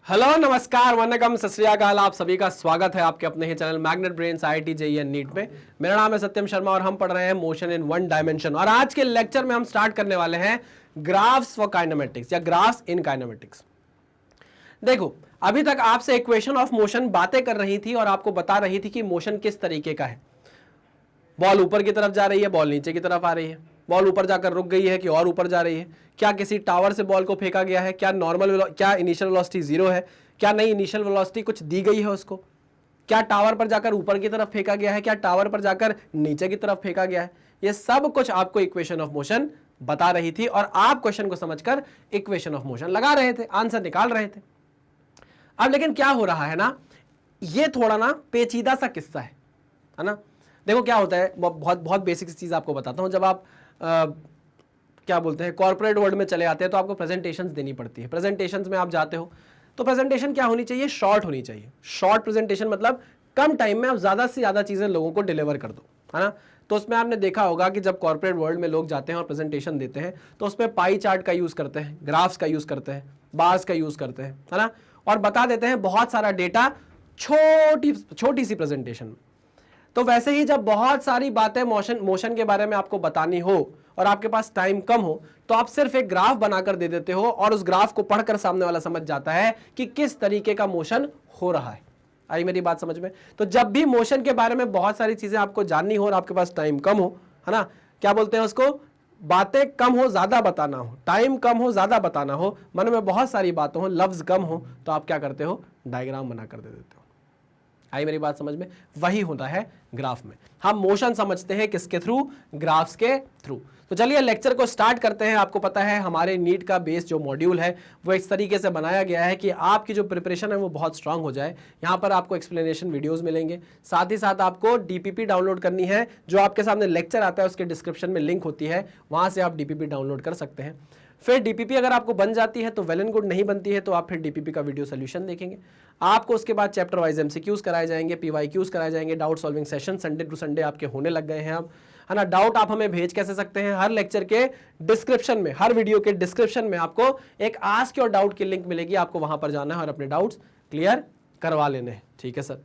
Hello नमस्कार वन्नकम सत श्री अकाल। आप सभी का स्वागत है आपके अपने ही channel magnet brains IIT JEE and NEET में। मेरा नाम है सत्यम शर्मा और हम पढ़ रहे हैं मोशन इन वन डायमेंशन। और आज के लेक्चर में हम स्टार्ट करने वाले हैं ग्राफ्स फॉर काइनेमेटिक्स या ग्राफ्स इन काइनेमेटिक्स। देखो, अभी तक आपसे इक्वेशन ऑफ मोशन बातें कर रही थी और आपको बता रही थी कि मोशन किस तरीके का है। बॉल ऊपर की तरफ जा रही है, बॉल नीचे की तरफ आ रही है, बॉल ऊपर जाकर रुक गई है कि और ऊपर जा रही है, क्या किसी टावर से बॉल को फेंका गया है, क्या क्या इनिशियल वेलोसिटी 0 है, क्या नई इनिशियल वेलोसिटी कुछ दी गई है उसको, क्या टावर पर जाकर ऊपर की तरफ फेंका गया है, क्या टावर पर जाकर नीचे की तरफ फेंका गया है। ये सब कुछ आपको इक्वेशन ऑफ मोशन बता रही थी और आप क्वेश्चन को समझकर इक्वेशन ऑफ मोशन लगा रहे थे, आंसर निकाल रहे थे। अब लेकिन क्या हो रहा है ना, ये थोड़ा ना पेचीदा सा किस्सा है ना। देखो क्या होता है, बहुत बहुत बेसिक चीज आपको बताता हूं। जब आप क्या बोलते हैं कॉर्पोरेट वर्ल्ड में चले आते हैं तो आपको प्रेजेंटेशंस देनी पड़ती है। प्रेजेंटेशंस में आप जाते हो तो प्रेजेंटेशन क्या होनी चाहिए, शॉर्ट होनी चाहिए। शॉर्ट प्रेजेंटेशन मतलब कम टाइम में आप ज्यादा से ज्यादा चीजें लोगों को डिलीवर कर दो, है ना। तो उसमें आपने देखा होगा कि जब कॉर्पोरेट वर्ल्ड में लोग जाते हैं और प्रेजेंटेशन देते हैं तो उसमें पाई चार्ट का यूज करते हैं, ग्राफ्स का यूज करते हैं, बार्स का यूज करते हैं, है ना, और बता देते हैं बहुत सारा डेटा छोटी सी प्रेजेंटेशन में। तो वैसे ही जब बहुत सारी बातें मोशन के बारे में आपको बतानी हो और आपके पास टाइम कम हो तो आप सिर्फ एक ग्राफ बनाकर दे देते हो और उस ग्राफ को पढ़कर सामने वाला समझ जाता है कि किस तरीके का मोशन हो रहा है। आई मेरी बात समझ में? तो जब भी मोशन के बारे में बहुत सारी चीजें आपको जाननी हो और आपके पास टाइम कम हो, है ना, क्या बोलते हैं उसको, बातें कम हो ज्यादा बताना हो, टाइम कम हो ज्यादा बताना हो, मन में बहुत सारी बातें हो, लफ्ज कम हो, तो आप क्या करते हो, डायग्राम बनाकर दे देते हो। आई मेरी बात समझ में? वही होता है ग्राफ में। हम मोशन समझते हैं किसके थ्रू, ग्राफ्स के थ्रू। तो चलिए लेक्चर को स्टार्ट करते हैं। आपको पता है हमारे नीट का बेस जो मॉड्यूल है वो इस तरीके से बनाया गया है कि आपकी जो प्रिपरेशन है वो बहुत स्ट्रांग हो जाए। यहाँ पर आपको एक्सप्लेनेशन वीडियोस मिलेंगे, साथ ही साथ आपको DPP डाउनलोड करनी है। जो आपके सामने लेक्चर आता है उसके डिस्क्रिप्शन में लिंक होती है, वहां से आप DPP डाउनलोड कर सकते हैं। फिर DPP अगर आपको बन जाती है तो वेल एंड गुड, नहीं बनती है तो आप फिर DPP का वीडियो सोल्यूशन देखेंगे। आपको उसके बाद चैप्टर वाइज MCQs कराए जाएंगे, PYQs कराए जाएंगे, doubt solving session Sunday to Sunday आपके होने लग गए हैं अब, है ना। डाउट आप हमें भेज कैसे सकते हैं, हर लेक्चर के डिस्क्रिप्शन में, हर वीडियो के डिस्क्रिप्शन में आपको एक आस्क योर डाउट की लिंक मिलेगी। आपको वहां पर जाना है और अपने डाउट्स क्लियर करवा लेने हैं, ठीक है सर।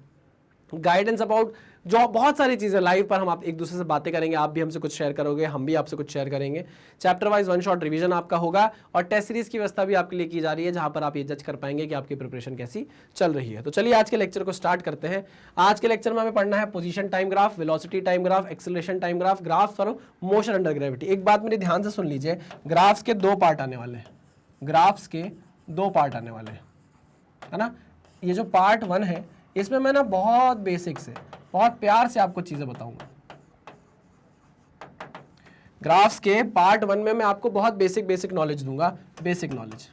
गाइडेंस अबाउट जो बहुत सारी चीजें लाइव पर हम आप एक दूसरे से बातें करेंगे, आप भी हमसे कुछ शेयर करोगे, हम भी आपसे कुछ शेयर करेंगे। Chapter wise one shot revision आपका होगा और टेस्ट सीरीज की व्यवस्था भी आपके लिए की जा रही है जहां पर आप ये जज कर पाएंगे कि आपकी प्रिपरेशन कैसी चल रही है। तो चलिए आज के लेक्चर को स्टार्ट करते हैं। आज के लेक्चर में हमें पढ़ना है position time graph, velocity time graph, acceleration time graph, graph for motion under gravity. एक बात मेरे ध्यान से सुन लीजिए, ग्राफ्स के 2 पार्ट आने वाले हैं, ग्राफ्स के 2 पार्ट आने वाले हैं, है ना। ये जो पार्ट 1 है इसमें मैं ना बहुत बेसिक से, बहुत प्यार से आपको चीजें बताऊंगा। ग्राफ्स के पार्ट 1 में मैं आपको बहुत बेसिक नॉलेज दूंगा, बेसिक नॉलेज,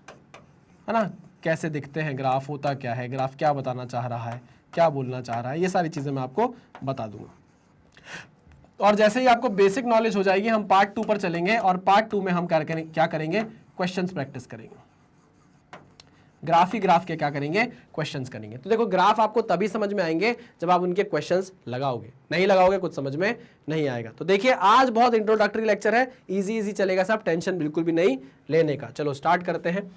है ना। कैसे दिखते हैं ग्राफ, होता क्या है ग्राफ, क्या बताना चाह रहा है, क्या बोलना चाह रहा है, ये सारी चीजें मैं आपको बता दूंगा। और जैसे ही आपको बेसिक नॉलेज हो जाएगी हम पार्ट 2 पर चलेंगे और पार्ट 2 में हम क्या करेंगे, क्वेश्चंस प्रैक्टिस करेंगे। ग्राफ के क्या करेंगे, क्वेश्चंस करेंगे। तो देखो ग्राफ आपको तभी समझ में आएंगे जब आप उनके क्वेश्चंस लगाओगे, नहीं लगाओगे कुछ समझ में नहीं आएगा। तो देखिए आज बहुत इंट्रोडक्टरी लेक्चर है, इजी चलेगा सब, टेंशन बिल्कुल भी नहीं लेने का। चलो स्टार्ट करते हैं।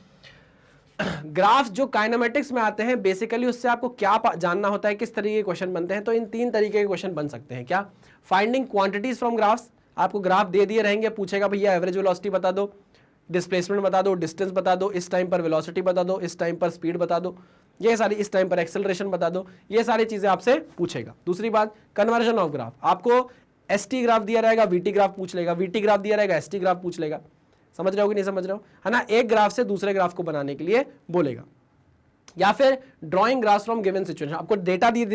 ग्राफ जो काइनेमेटिक्स में आते हैं बेसिकली उससे आपको क्या जानना होता है, किस तरीके के क्वेश्चन बनते हैं। तो इन 3 तरीके के क्वेश्चन बन सकते हैं। क्या, फाइंडिंग क्वांटिटीज फ्रॉम ग्राफ्स, आपको ग्राफ दे दिए रहेंगे, पूछेगा भैया एवरेज वेलोसिटी बता दो, डिस्प्लेसमेंट बता दो, डिस्टेंस बता दो, इस टाइम पर वेलोसिटी बता दो, इस टाइम पर स्पीड बता दो, ये सारी, इस टाइम पर एक्सेलरेशन बता दो, ये सारी चीजें आपसे पूछेगा। दूसरी बात, कन्वर्जन ऑफ ग्राफ, आपको ST ग्राफ दिया रहेगा, VT ग्राफ पूछ लेगा, VT ग्राफ दिया रहेगा, ST ग्राफ पूछ लेगा। समझ रहे हो कि नहीं समझ रहे हो, है ना। एक ग्राफ से दूसरे ग्राफ को बनाने के लिए बोलेगा। या फिर drawing graph from given situation, आपको डेटा दे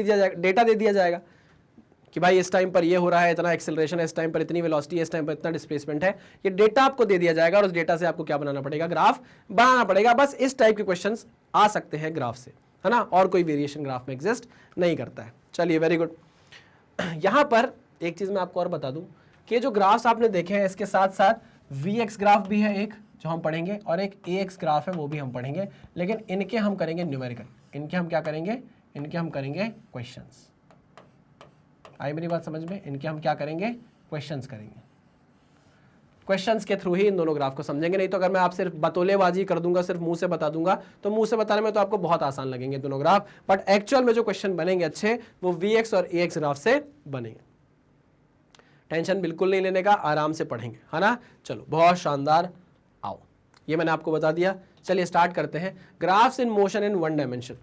दिया जाएगा कि भाई इस टाइम पर ये हो रहा है, इतना एक्सेलरेशन है, इस टाइम पर इतनी वेलोसिटी है, इस टाइम पर इतना डिस्प्लेसमेंट है, ये डेटा आपको दे दिया जाएगा और उस डेटा से आपको क्या बनाना पड़ेगा, ग्राफ बनाना पड़ेगा। बस इस टाइप के क्वेश्चंस आ सकते हैं ग्राफ से, है ना, और कोई वेरिएशन ग्राफ में एग्जिस्ट नहीं करता है। चलिए वेरी गुड। यहां पर एक चीज मैं आपको और बता दूं कि जो ग्राफ्स आपने देखे हैं इसके साथ साथ VX ग्राफ भी है एक जो हम पढ़ेंगे और एक AX ग्राफ है वो भी हम पढ़ेंगे, लेकिन इनके हम करेंगे न्यूमेरिकल, इनके हम क्या करेंगे, इनके हम करेंगे क्वेश्चंस। आई मेरी बात समझ में, इनके हम क्या करेंगे, क्वेश्चंस करेंगे। क्वेश्चंस के थ्रू ही इन दोनों ग्राफ को समझेंगे, नहीं तो अगर मैं आप सिर्फ बतौलेबाजी कर दूंगा, सिर्फ मुंह से बता दूंगा, तो मुंह से बताने में तो आपको बहुत आसान लगेंगे दोनों ग्राफ, बट एक्चुअल में जो क्वेश्चन बनेंगे अच्छे वो VX और AX ग्राफ से बनेंगे। टेंशन बिल्कुल नहीं लेने का, आराम से पढ़ेंगे, है ना। चलो बहुत शानदार, आओ ये मैंने आपको बता दिया। चलिए स्टार्ट करते हैं। Graphs in motion in one dimension.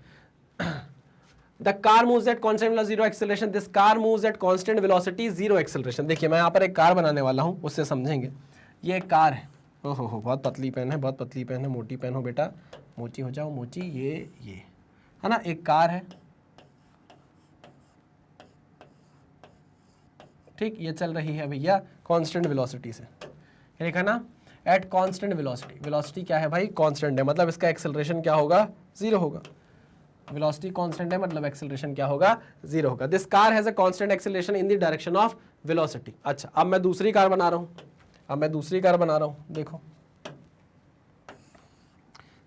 The car moves at constant velocity, zero acceleration, this car moves at constant velocity, zero acceleration. देखिए मैं यहाँ पर एक कार बनाने वाला हूँ, उससे समझेंगे। ये एक कार है, ओहो हो बहुत पतली पेन है, बहुत पतली पेन है, मोटी पेन हो बेटा, मोटी हो जाओ मोटी, ये है ना, एक कार है, ठीक, ये चल रही है भैया कांस्टेंट वेलोसिटी से, ये लिखा ना, एट कांस्टेंट वेलोसिटी। वेलोसिटी क्या है भाई, कांस्टेंट है, मतलब इसका एक्सेलरेशन क्या होगा, जीरो होगा। वेलोसिटी कांस्टेंट है मतलब एक्सेलरेशन क्या होगा, जीरो होगा। This car has a constant acceleration in the direction of velocity. अच्छा अब मैं दूसरी कार बना रहा हूं, देखो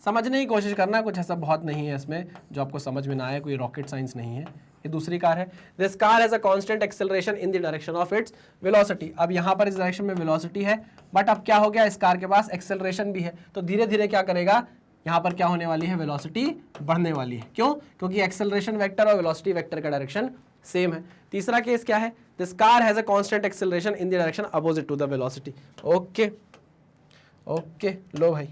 समझने की कोशिश करना, कुछ ऐसा बहुत नहीं है इसमें जो आपको समझ में ना आए, कोई रॉकेट साइंस नहीं है। ये दूसरी कार है। This car has a constant acceleration in the direction of its velocity. अब यहाँ पर इस डायरेक्शन में वेलोसिटी है, बट अब क्या हो गया, इस कार के पास एक्सेलरेशन भी है, तो धीरे धीरे क्या करेगा, यहाँ पर क्या होने वाली है, वेलोसिटी बढ़ने वाली है। क्यों, क्योंकि एक्सेलरेशन वेक्टर और वेलोसिटी वेक्टर का डायरेक्शन सेम है। तीसरा केस क्या है, this car has a constant acceleration in the direction opposite to the velocity. Okay okay, लो भाई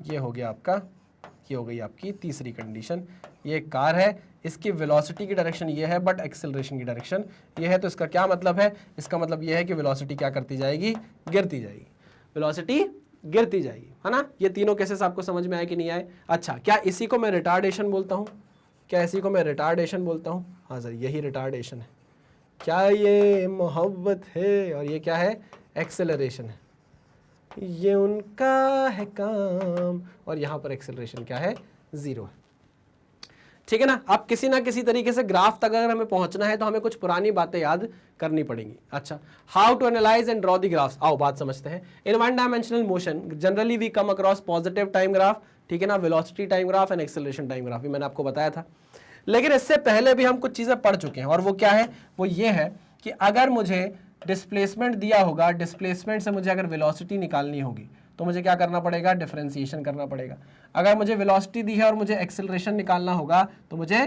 ये हो गया आपका, ये हो गई आपकी तीसरी कंडीशन। ये कार है, इसकी वेलोसिटी की डायरेक्शन ये है, बट एक्सेलरेशन की डायरेक्शन ये है, तो इसका क्या मतलब है, इसका मतलब ये है कि वेलोसिटी क्या करती जाएगी, गिरती जाएगी, वेलोसिटी गिरती जाएगी, है ना। ये तीनों केसेस आपको समझ में आए कि नहीं आए। अच्छा क्या इसी को मैं रिटार्डेशन बोलता हूँ, हाँ सर यही रिटार्डेशन है। क्या ये मोहब्बत है, और ये क्या है, एक्सेलरेशन है, ये उनका है काम, और यहां पर एक्सेलरेशन क्या है, जीरो है, ठीक है ना। अब किसी ना किसी तरीके से ग्राफ तक अगर हमें पहुंचना है तो हमें कुछ पुरानी बातें याद करनी पड़ेंगी। अच्छा, how to analyse and draw the graphs, आओ बात समझते हैं। In one dimensional motion generally we come across positive time graph, ठीक है ना, velocity time graph and acceleration time graph, मैंने आपको बताया था। लेकिन इससे पहले भी हम कुछ चीजें पढ़ चुके हैं, और वो क्या है, वो ये है कि अगर मुझे डिस्प्लेसमेंट दिया होगा, डिस्प्लेसमेंट से मुझे अगर वेलोसिटी निकालनी होगी तो मुझे क्या करना पड़ेगा, डिफरेंशिएशन करना पड़ेगा। अगर मुझे वेलोसिटी दी है और मुझे एक्सेलरेशन निकालना होगा तो मुझे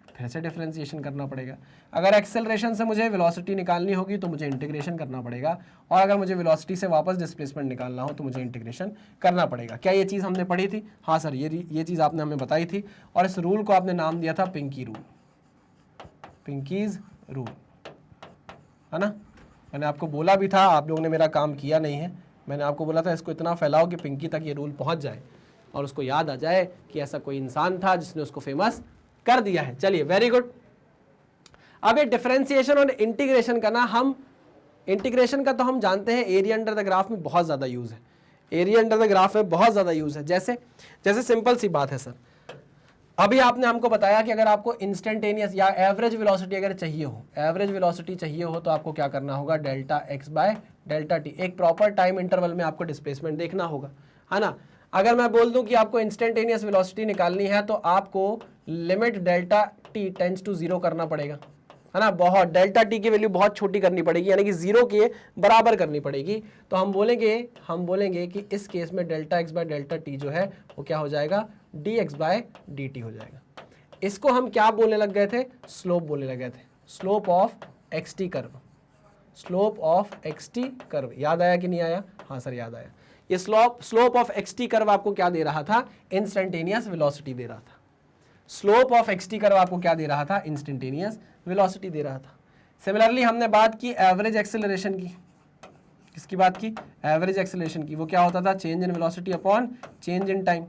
फिर से डिफरेंशिएशन करना पड़ेगा। अगर एक्सेलरेशन से मुझे वेलोसिटी निकालनी होगी तो मुझे इंटीग्रेशन करना पड़ेगा, और अगर मुझे वेलोसिटी से वापस डिस्प्लेसमेंट निकालना हो तो मुझे इंटीग्रेशन करना पड़ेगा। क्या ये चीज़ हमने पढ़ी थी, हाँ सर ये चीज़ आपने हमें बताई थी, और इस रूल को आपने नाम दिया था पिंकी रूल, पिंकीज रूल, है ना। मैंने आपको बोला भी था, आप लोगों ने मेरा काम किया नहीं है, मैंने आपको बोला था इसको इतना फैलाओ कि पिंकी तक ये रूल पहुंच जाए और उसको याद आ जाए कि ऐसा कोई इंसान था जिसने उसको फेमस कर दिया है। चलिए वेरी गुड। अब ये डिफरेंशिएशन और इंटीग्रेशन का ना, हम इंटीग्रेशन का तो हम जानते हैं एरिया अंडर द ग्राफ में बहुत ज़्यादा यूज़ है, एरिया अंडर द ग्राफ में बहुत ज़्यादा यूज़ है। जैसे सिंपल सी बात है सर, अभी आपने हमको बताया कि अगर आपको इंस्टेंटेनियस या एवरेज वेलोसिटी अगर चाहिए हो, एवरेज वेलोसिटी चाहिए हो तो आपको क्या करना होगा, delta x by delta T, एक प्रॉपर टाइम इंटरवल में आपको डिस्प्लेसमेंट देखना होगा, है ना। अगर मैं बोल दूं कि आपको इंस्टेंटेनियस वेलोसिटी निकालनी है तो आपको limit delta t tends to zero करना पड़ेगा, है ना, बहुत डेल्टा टी की वैल्यू बहुत छोटी करनी पड़ेगी, यानी कि जीरो के बराबर करनी पड़ेगी। तो हम बोलेंगे कि इस केस में delta x by delta t जो है वो क्या हो जाएगा, d x by d t हो जाएगा। इसको हम क्या बोलने लग गए थे, स्लोप बोलने लग गए थे, slope of x T curve, slope of x T curve. याद आया कि नहीं आया, हाँ सर याद आया। ये slope of x T curve आपको क्या दे रहा था, इंस्टेंटेनियस वेलोसिटी दे रहा था। Slope of x T curve आपको क्या दे रहा था, इंस्टेंटेनियस वेलोसिटी दे रहा था। सिमिलरली हमने बात की एवरेज एक्सेलरेशन की, किसकी बात की, एवरेज एक्सेलरेशन की, वो क्या होता था, change in velocity upon change in time.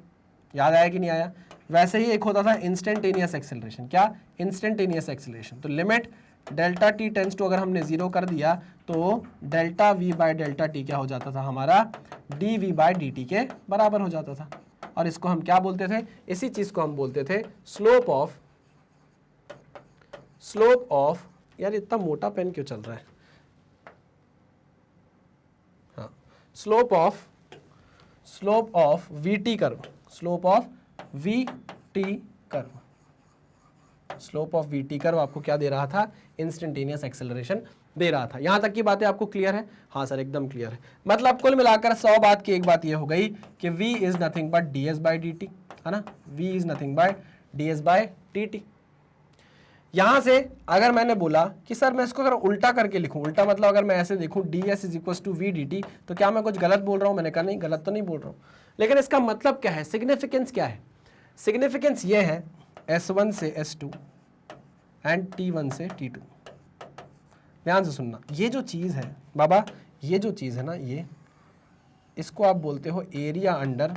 याद आया कि नहीं आया। वैसे ही एक होता था इंस्टेंटेनियस एक्सेलरेशन, क्या, इंस्टेंटेनियस एक्सेलरेशन। तो limit delta t tends to अगर हमने जीरो कर दिया तो delta v by delta t क्या हो जाता था हमारा, d v by d t के बराबर हो जाता था। और इसको हम क्या बोलते थे, इसी चीज को हम बोलते थे स्लोप ऑफ, यार इतना मोटा पेन क्यों चल रहा है, हाँ, slope of we T curve, slope of we T curve, slope of we T curve आपको क्या दे रहा था, इंस्टेंटेनियस एक्सेलरेशन दे रहा था। यहां तक की बातें आपको क्लियर है? हाँ सर एकदम क्लियर है। मतलब कुल मिलाकर 100 बात की एक बात ये हो गई कि v is nothing but ds by dt, है ना, v is nothing by ds by dt। यहां से अगर मैंने बोला कि सर मैं इसको अगर उल्टा करके लिखूं, उल्टा मतलब अगर मैं ऐसे देखूं ds is equal to v dt, तो क्या मैं कुछ गलत बोल रहा हूं? मैंने कहा नहीं, गलत तो नहीं बोल रहा हूं, लेकिन इसका मतलब क्या है, सिग्निफिकेंस क्या है? सिग्निफिकेंस ये है s1 से s2 एंड t1 से t2। ध्यान से सुनना, ये जो चीज़ है बाबा, ये जो चीज़ है ना, ये इसको आप बोलते हो एरिया अंडर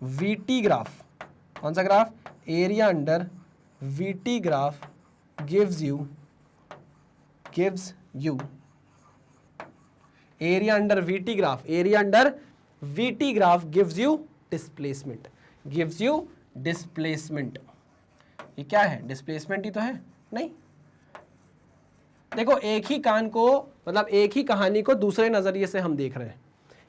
वीटी ग्राफ। कौन सा graph? Area under VT graph gives you area under VT graph, area under VT graph gives you displacement. ये क्या है? डिस्प्लेसमेंट ही तो है। नहीं, देखो एक ही कान को, मतलब एक ही कहानी को दूसरे नजरिए से हम देख रहे हैं,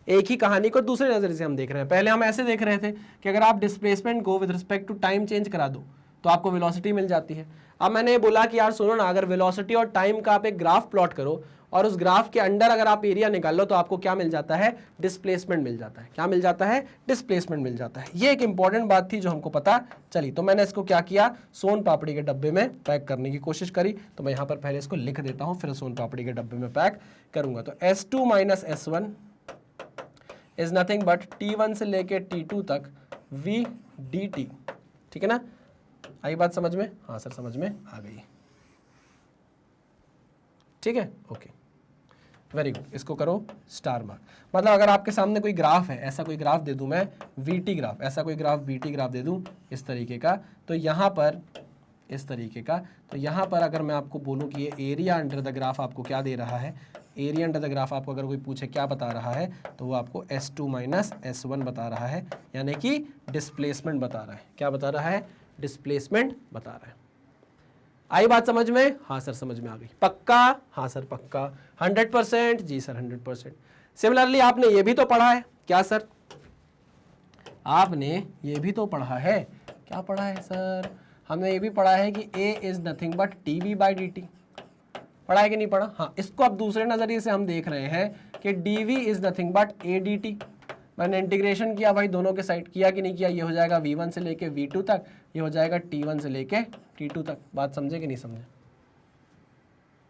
एक ही कहानी को दूसरे नजरिए से हम देख रहे हैं। पहले हम ऐसे देख रहे थे कि अगर आप डिस्प्लेसमेंट को with respect to time change करा दो तो आपको वेलोसिटी मिल जाती है। अब मैंने ये बोला कि यार सुनो ना, अगर वेलोसिटी और टाइम का आप एक ग्राफ प्लॉट करो और उस ग्राफ के अंडर अगर आप एरिया निकाल लो तो आपको क्या मिल जाता है? डिस्प्लेसमेंट मिल जाता है। क्या मिल जाता है? डिस्प्लेसमेंट मिल जाता है। ये एक इंपॉर्टेंट बात थी जो हमको पता चली, तो मैंने इसको क्या किया, सोन पापड़ी के डब्बे में पैक करने की कोशिश करी। तो मैं यहाँ पर पहले इसको लिख देता हूँ, फिर सोन पापड़ी के डब्बे में पैक करूंगा। तो S2 minus S1 is nothing but T1 से लेके T2 तक V dt। ठीक है ना? आई बात समझ में? हाँ सर समझ में आ गई। ठीक है, ओके, वेरी गुड। इसको करो स्टार मार्क। मतलब अगर आपके सामने कोई ग्राफ है, ऐसा कोई ग्राफ दे दूं मैं वीटी ग्राफ, ऐसा कोई ग्राफ वीटी ग्राफ दे दूं इस तरीके का, तो यहाँ पर इस तरीके का, तो यहाँ पर अगर मैं आपको बोलूँ कि ये एरिया अंडर द ग्राफ आपको क्या दे रहा है, एरिया अंडर द ग्राफ आपको अगर कोई पूछे क्या बता रहा है, तो वो आपको S2 माइनस S1 बता रहा है, यानी कि डिस्प्लेसमेंट बता रहा है। क्या बता रहा है? डिस्प्लेसमेंट बता रहा है। आई बात समझ में? हाँ सर समझ में आ गई। पक्का? हाँ सर पक्का। 100%? जी सर 100%। सिमिलरली आपने ये भी तो पढ़ा है। क्या सर? आपने ये भी तो पढ़ा है। क्या पढ़ा है सर? हमने ये भी पढ़ा है कि A is nothing but dv by dt। पढ़ा है कि नहीं पढ़ा? हाँ, इसको अब दूसरे नजरिए से हम देख रहे हैं कि dv is nothing but a dt। मैंने इंटीग्रेशन किया भाई दोनों के साइड, किया कि नहीं किया? ये हो जाएगा v1 से लेके v2 तक, ये हो जाएगा t1 से लेके t2 तक। बात समझे कि नहीं समझे?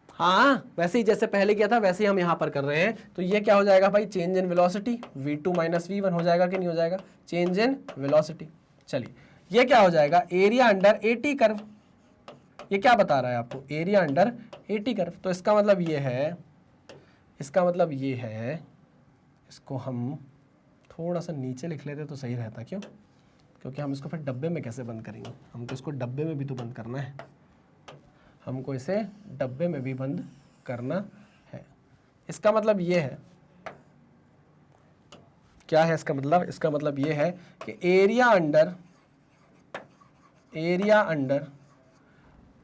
हाँ, वैसे ही जैसे पहले किया था वैसे ही हम यहाँ पर कर रहे हैं। तो ये क्या हो जाएगा भाई? Change in velocity, v2 minus v1 हो जाएगा कि नहीं हो जाएगा? Change in velocity. चलिए, ये क्या हो जाएगा? Area under AT curve. ये क्या बता रहा है आपको? Area under AT curve. तो इसका मतलब ये है, इसको हम थोड़ा सा नीचे लिख लेते तो सही रहता। क्यों? क्योंकि हम इसको फिर डब्बे में कैसे बंद करेंगे? हमको इसको डब्बे में भी तो बंद करना है, हमको इसे डब्बे में भी बंद करना है। इसका मतलब ये है, क्या है इसका मतलब? इसका मतलब ये है कि area under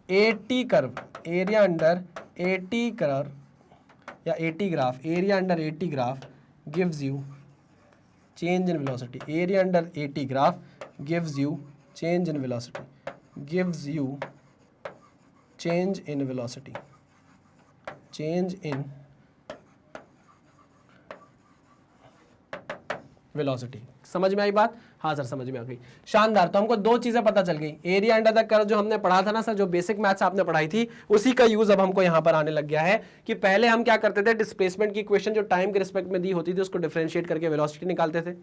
AT curve, area under AT curve या AT graph, area under AT graph gives you change in velocity. Area under AT graph gives you change in velocity. Gives you change in velocity. Change in velocity. समझ में आई बात? हाँ sir समझ में आ गई। शानदार। तो हमको दो चीजें पता चल गई। एरिया अंडर द कर्व जो हमने पढ़ा था ना सर, जो बेसिक मैथ्स आपने पढ़ाई थी, उसी का यूज अब हमको यहाँ पर आने लग गया है कि पहले हम क्या करते थे, डिस्प्लेसमेंट की इक्वेशन जो टाइम के रिस्पेक्ट में दी होती थी उसको डिफरेंशिएट करके वेलोसिटी निकालते थे।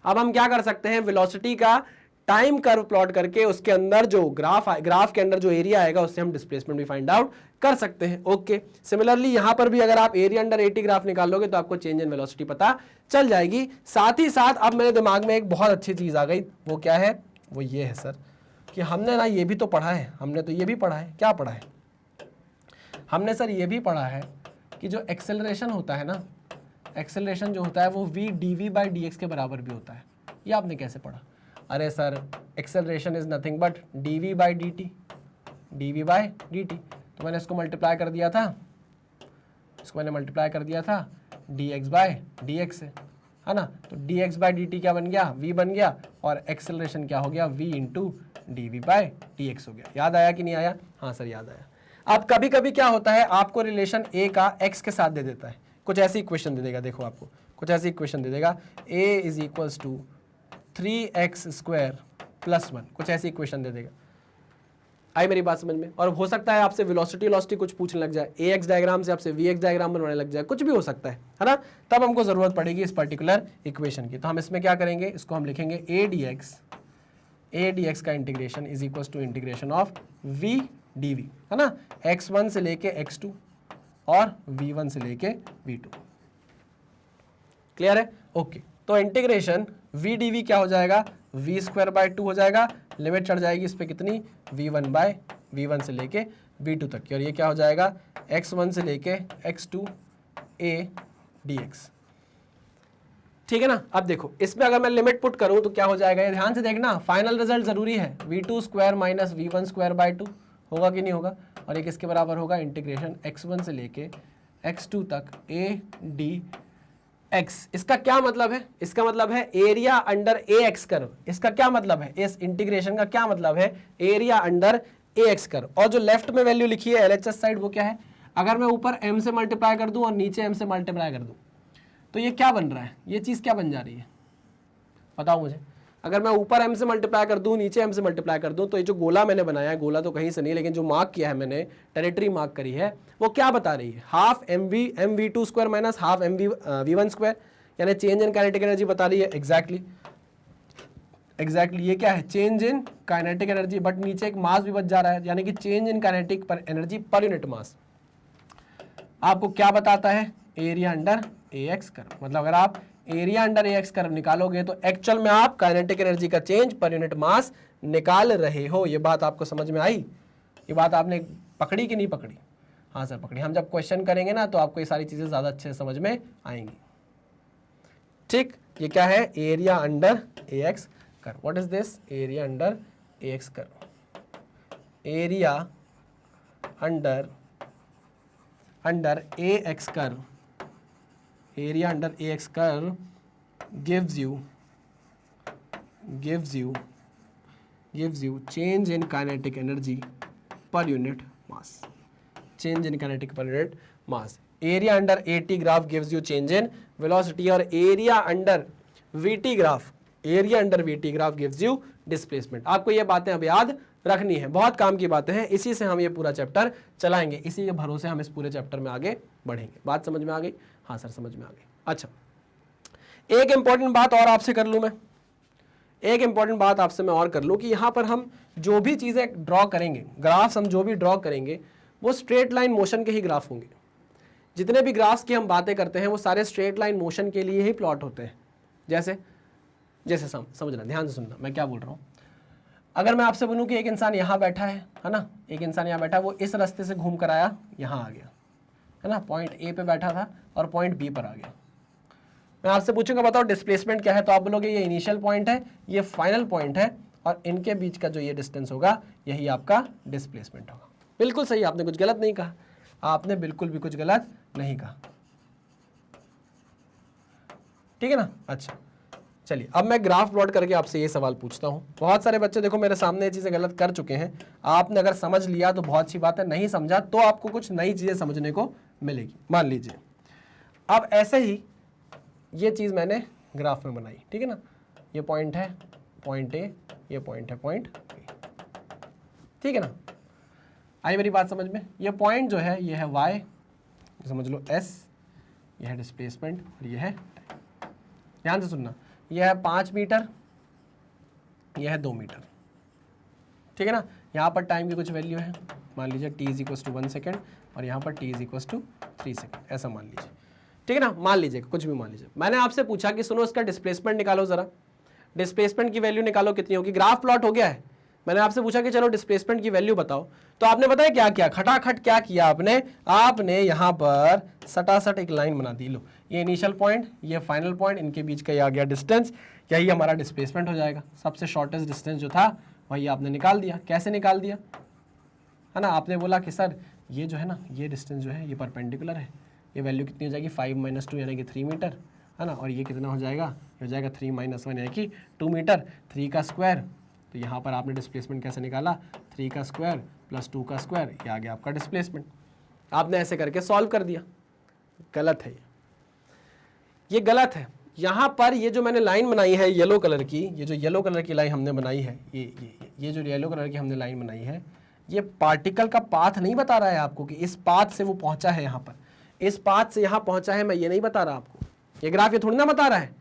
अब हम क्या कर सकते हैं, वेलोसिटी का टाइम कर्व प्लॉट करके उसके अंदर जो ग्राफ के अंदर जो एरिया आएगा उससे हम डिस्प्लेसमेंट भी फाइंड आउट कर सकते हैं। ओके, सिमिलरली यहां पर भी अगर आप एरिया अंडर AT ग्राफ निकालोगे तो आपको चेंज इन वेलोसिटी पता चल जाएगी। साथ ही साथ अब मेरे दिमाग में एक बहुत अच्छी चीज आ गई, वो क्या है? वो ये है सर कि हमने ना ये भी तो पढ़ा है, हमने तो ये भी पढ़ा है। क्या पढ़ा है हमने सर? ये भी पढ़ा है कि जो एक्सेलरेशन होता है ना, एक्सेलरेशन जो होता है वो v dv बाई dx के बराबर भी होता है। ये आपने कैसे पढ़ा? अरे sir, acceleration is nothing but dv by dt, dv by dt। तो मैंने इसको मल्टीप्लाई कर दिया था, dx बाई dx से, है ना। तो dx बाई dt क्या बन गया? v बन गया, और एक्सेलरेशन क्या हो गया? v into dv by dx हो गया। याद आया कि नहीं आया? हाँ सर याद आया। अब कभी कभी क्या होता है, आपको रिलेशन a का x के साथ दे देता है, कुछ ऐसी इक्वेशन दे देगा, देखो आपको कुछ ऐसी इक्वेशन दे देगा, a is equals to 3x square plus 1, कुछ ऐसी इक्वेशन दे देगा। आई मेरी बात समझ में? और हो सकता है आपसे वेलोसिटी कुछ पूछने लग जाए, ax डायग्राम से आपसे vx डायग्राम बनवाने लग जाए, कुछ भी हो सकता है ना, तब हमको जरूरत पड़ेगी इस पर्टिकुलर इक्वेशन की। तो हम इसमें क्या करेंगे, इसको हम लिखेंगे a dx का integration is equal to integration of v dv, है ना, x1 से लेके x2 और v1 से लेके v2। क्लियर है? ओके। तो इंटीग्रेशन v dv क्या हो जाएगा, v स्क्वायर बाय 2 हो जाएगा, लिमिट चढ़ जाएगी इस पे कितनी, v1 बाय v1 से लेके v2 तक की, और ये क्या हो जाएगा x1 से लेके x2 a dx। ठीक है ना? अब देखो इसमें अगर मैं लिमिट पुट करूं तो क्या हो जाएगा, ये ध्यान से देखना, फाइनल रिजल्ट जरूरी है, v2 square minus v1 square by 2 होगा कि नहीं होगा, और ये किसके बराबर होगा, इंटीग्रेशन x1 से लेके x2 तक a dx। इसका क्या मतलब है, इसका मतलब है एरिया अंडर ax कर्व। इसका क्या मतलब है, इस इंटीग्रेशन का क्या मतलब है, एरिया अंडर ax कर्व। और जो लेफ्ट में वैल्यू लिखी है LHS साइड, वो क्या है, अगर मैं ऊपर m से मल्टीप्लाई कर दूं और नीचे m से मल्टीप्लाई कर दूं तो ये क्या बन रहा है, ये चीज़ क्या बन जा रही है, बताओ मुझे। अगर मैं ऊपर m से मल्टीप्लाई कर दूं, नीचे m से मल्टीप्लाई कर दूं, तो ये जो गोला मैंने बनाया है, गोला तो कहीं से नहीं, लेकिन जो मार्क किया है मैंने, टेरिटरी मार्क करी है, वो क्या बता रही है, half mv2 square minus half v1 square, यानी चेंज इन काइनेटिक एनर्जी बता रही है। एग्जैक्टली ये क्या है, change in kinetic energy, but नीचे एक मास भी बच जा रहा है, यानी कि change in kinetic energy per unit mass आपको क्या बताता है, एरिया अंडर ax कर्व। मतलब अगर आप एरिया अंडर ax कर्व निकालोगे तो एक्चुअल में आप काइनेटिक एनर्जी का चेंज पर यूनिट मास निकाल रहे हो। ये बात आपको समझ में आई? ये बात आपने पकड़ी कि नहीं पकड़ी? हाँ सर पकड़ी। हम जब क्वेश्चन करेंगे ना तो आपको ये सारी चीजें ज्यादा अच्छे से समझ में आएंगी। ठीक, ये क्या है, area under ax curve. What is this, area under ax curve. Area under ax curve, area under ax curve gives you change in kinetic energy per unit mass, change in kinetic per unit mass। area under at graph gives you change in velocity, और area under vt graph gives you displacement। आपको ये बातें अब याद रखनी है, बहुत काम की बातें हैं, इसी से हम ये पूरा चैप्टर चलाएंगे, इसी के भरोसे हम इस पूरे चैप्टर में आगे बढ़ेंगे। बात समझ में आ गई? हाँ सर समझ में आ गई। अच्छा, एक इंपॉर्टेंट बात और आपसे कर लूं मैं, एक इंपॉर्टेंट बात आपसे मैं और कर लूं कि यहां पर हम जो भी चीजें ड्रॉ करेंगे, ग्राफ्स हम जो भी ड्रॉ करेंगे, वो स्ट्रेट लाइन मोशन के ही ग्राफ होंगे। जितने भी ग्राफ्स की हम बातें करते हैं वो सारे स्ट्रेट लाइन मोशन के लिए ही प्लॉट होते हैं। जैसे समझना, ध्यान से सुनना मैं क्या बोल रहा हूं। अगर मैं आपसे बोलूं कि एक इंसान यहां बैठा है ना, एक इंसान यहां बैठा है, वो इस रास्ते से घूम कर आया, यहां आ गया, है ना, पॉइंट ए पे बैठा था और पॉइंट बी पर आ गया। मैं आपसे पूछूंगा बताओ डिस्प्लेसमेंट क्या है, तो आप बोलोगे ये इनिशियल पॉइंट है, ये फाइनल पॉइंट है, और इनके बीच का जो ये डिस्टेंस होगा यही आपका डिस्प्लेसमेंट होगा। बिल्कुल सही, आपने कुछ गलत नहीं कहा, आपने बिल्कुल भी कुछ गलत नहीं कहा। ठीक है ना? अच्छा चलिए, अब मैं ग्राफ प्लॉट करके आपसे ये सवाल पूछता हूं। बहुत सारे बच्चे देखो मेरे सामने ये चीजें गलत कर चुके हैं, आपने अगर समझ लिया तो बहुत अच्छी बात है, नहीं समझा तो आपको कुछ नई चीजें समझने को मिलेगी। मान लीजिए अब ऐसे ही ये चीज मैंने ग्राफ में बनाई, ठीक है ना, ये पॉइंट है पॉइंट ए, ये पॉइंट है पॉइंट बी, ठीक है ना। आई मेरी बात समझ में? ये पॉइंट जो है ये है y, समझ लो s, ये है डिस्प्लेसमेंट और ये है टाइम। ध्यान से सुनना, यह है 5 मीटर, यह है 2 मीटर, ठीक है ना। यहाँ पर टाइम की कुछ वैल्यू है, मान लीजिए t is equal to 1 second और यहाँ पर t is equal to 3 second, ऐसा मान लीजिए, ठीक है ना। मान लीजिए कुछ भी मान लीजिए। मैंने आपसे पूछा कि सुनो इसका डिस्प्लेसमेंट निकालो, जरा डिस्प्लेसमेंट की वैल्यू निकालो कितनी होगी। ग्राफ प्लॉट हो गया है, मैंने आपसे पूछा कि चलो डिस्प्लेसमेंट की वैल्यू बताओ, तो आपने बताया क्या किया, खटाखट क्या किया आपने यहाँ पर सटासट एक लाइन बना दी। लो ये इनिशियल पॉइंट, ये फाइनल पॉइंट, इनके बीच का ये आ गया डिस्टेंस, यही हमारा डिस्प्लेसमेंट हो जाएगा। सबसे शॉर्टेस्ट डिस्टेंस जो था वही आपने निकाल दिया। कैसे निकाल दिया, है ना, आपने बोला कि सर ये जो है ना, ये डिस्टेंस जो है ये परपेंडिकुलर है, ये वैल्यू कितनी हो जाएगी 5 - 2 यानी कि 3 मीटर, है ना, और ये कितना हो जाएगा, ये हो जाएगा 3 - 1 यानी कि 2 मीटर, 3 का स्क्वायर तो यहाँ पर आपने डिस्प्लेसमेंट कैसे निकाला, 3 का स्क्वायर प्लस 2 का स्क्वायर, ये आ गया आपका डिस्प्लेसमेंट। आपने ऐसे करके सॉल्व कर दिया। गलत है ये गलत है। यहाँ पर ये जो मैंने लाइन बनाई है येलो कलर की, ये जो येलो कलर की लाइन हमने बनाई है, ये जो येलो कलर की हमने लाइन बनाई है, ये पार्टिकल का पाथ नहीं बता रहा है आपको कि इस पाथ से वो पहुंचा है यहाँ पर, इस पाथ से यहाँ पहुंचा है, मैं ये नहीं बता रहा आपको। ये ग्राफ ये थोड़ी ना बता रहा है।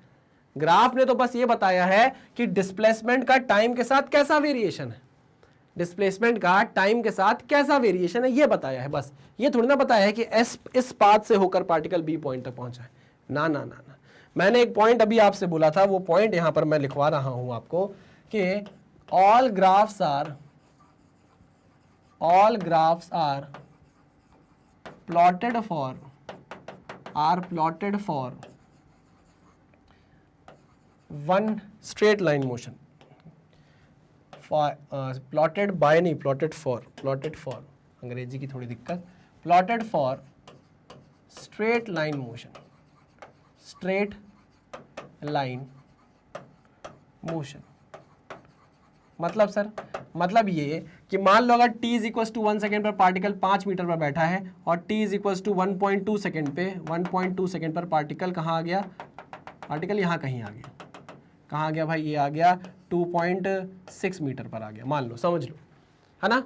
ग्राफ ने तो बस ये बताया है कि डिस्प्लेसमेंट का टाइम के साथ कैसा वेरिएशन है, डिस्प्लेसमेंट का टाइम के साथ कैसा वेरिएशन है ये बताया है बस। ये थोड़ी ना बताया है कि इस पाथ से होकर पार्टिकल बी पॉइंट तक पहुंचा है। ना ना ना ना, मैंने एक पॉइंट अभी आपसे बोला था, वो पॉइंट यहां पर मैं लिखवा रहा हूं आपको कि all graphs are plotted for one straight line motion, plotted by नहीं, प्लॉटेड फॉर अंग्रेजी की थोड़ी दिक्कत, plotted for straight line motion, straight line motion. मतलब सर, मतलब ये कि मान लो अगर t is equal to 1 second पर पार्टिकल 5 मीटर पर बैठा है और t is equal to 1.2 second पे 1.2 सेकेंड पर पार्टिकल कहाँ आ गया, पार्टिकल यहाँ कहीं आ गया। कहाँ आ गया भाई, ये आ गया 2.6 मीटर पर आ गया, मान लो, समझ लो, है ना।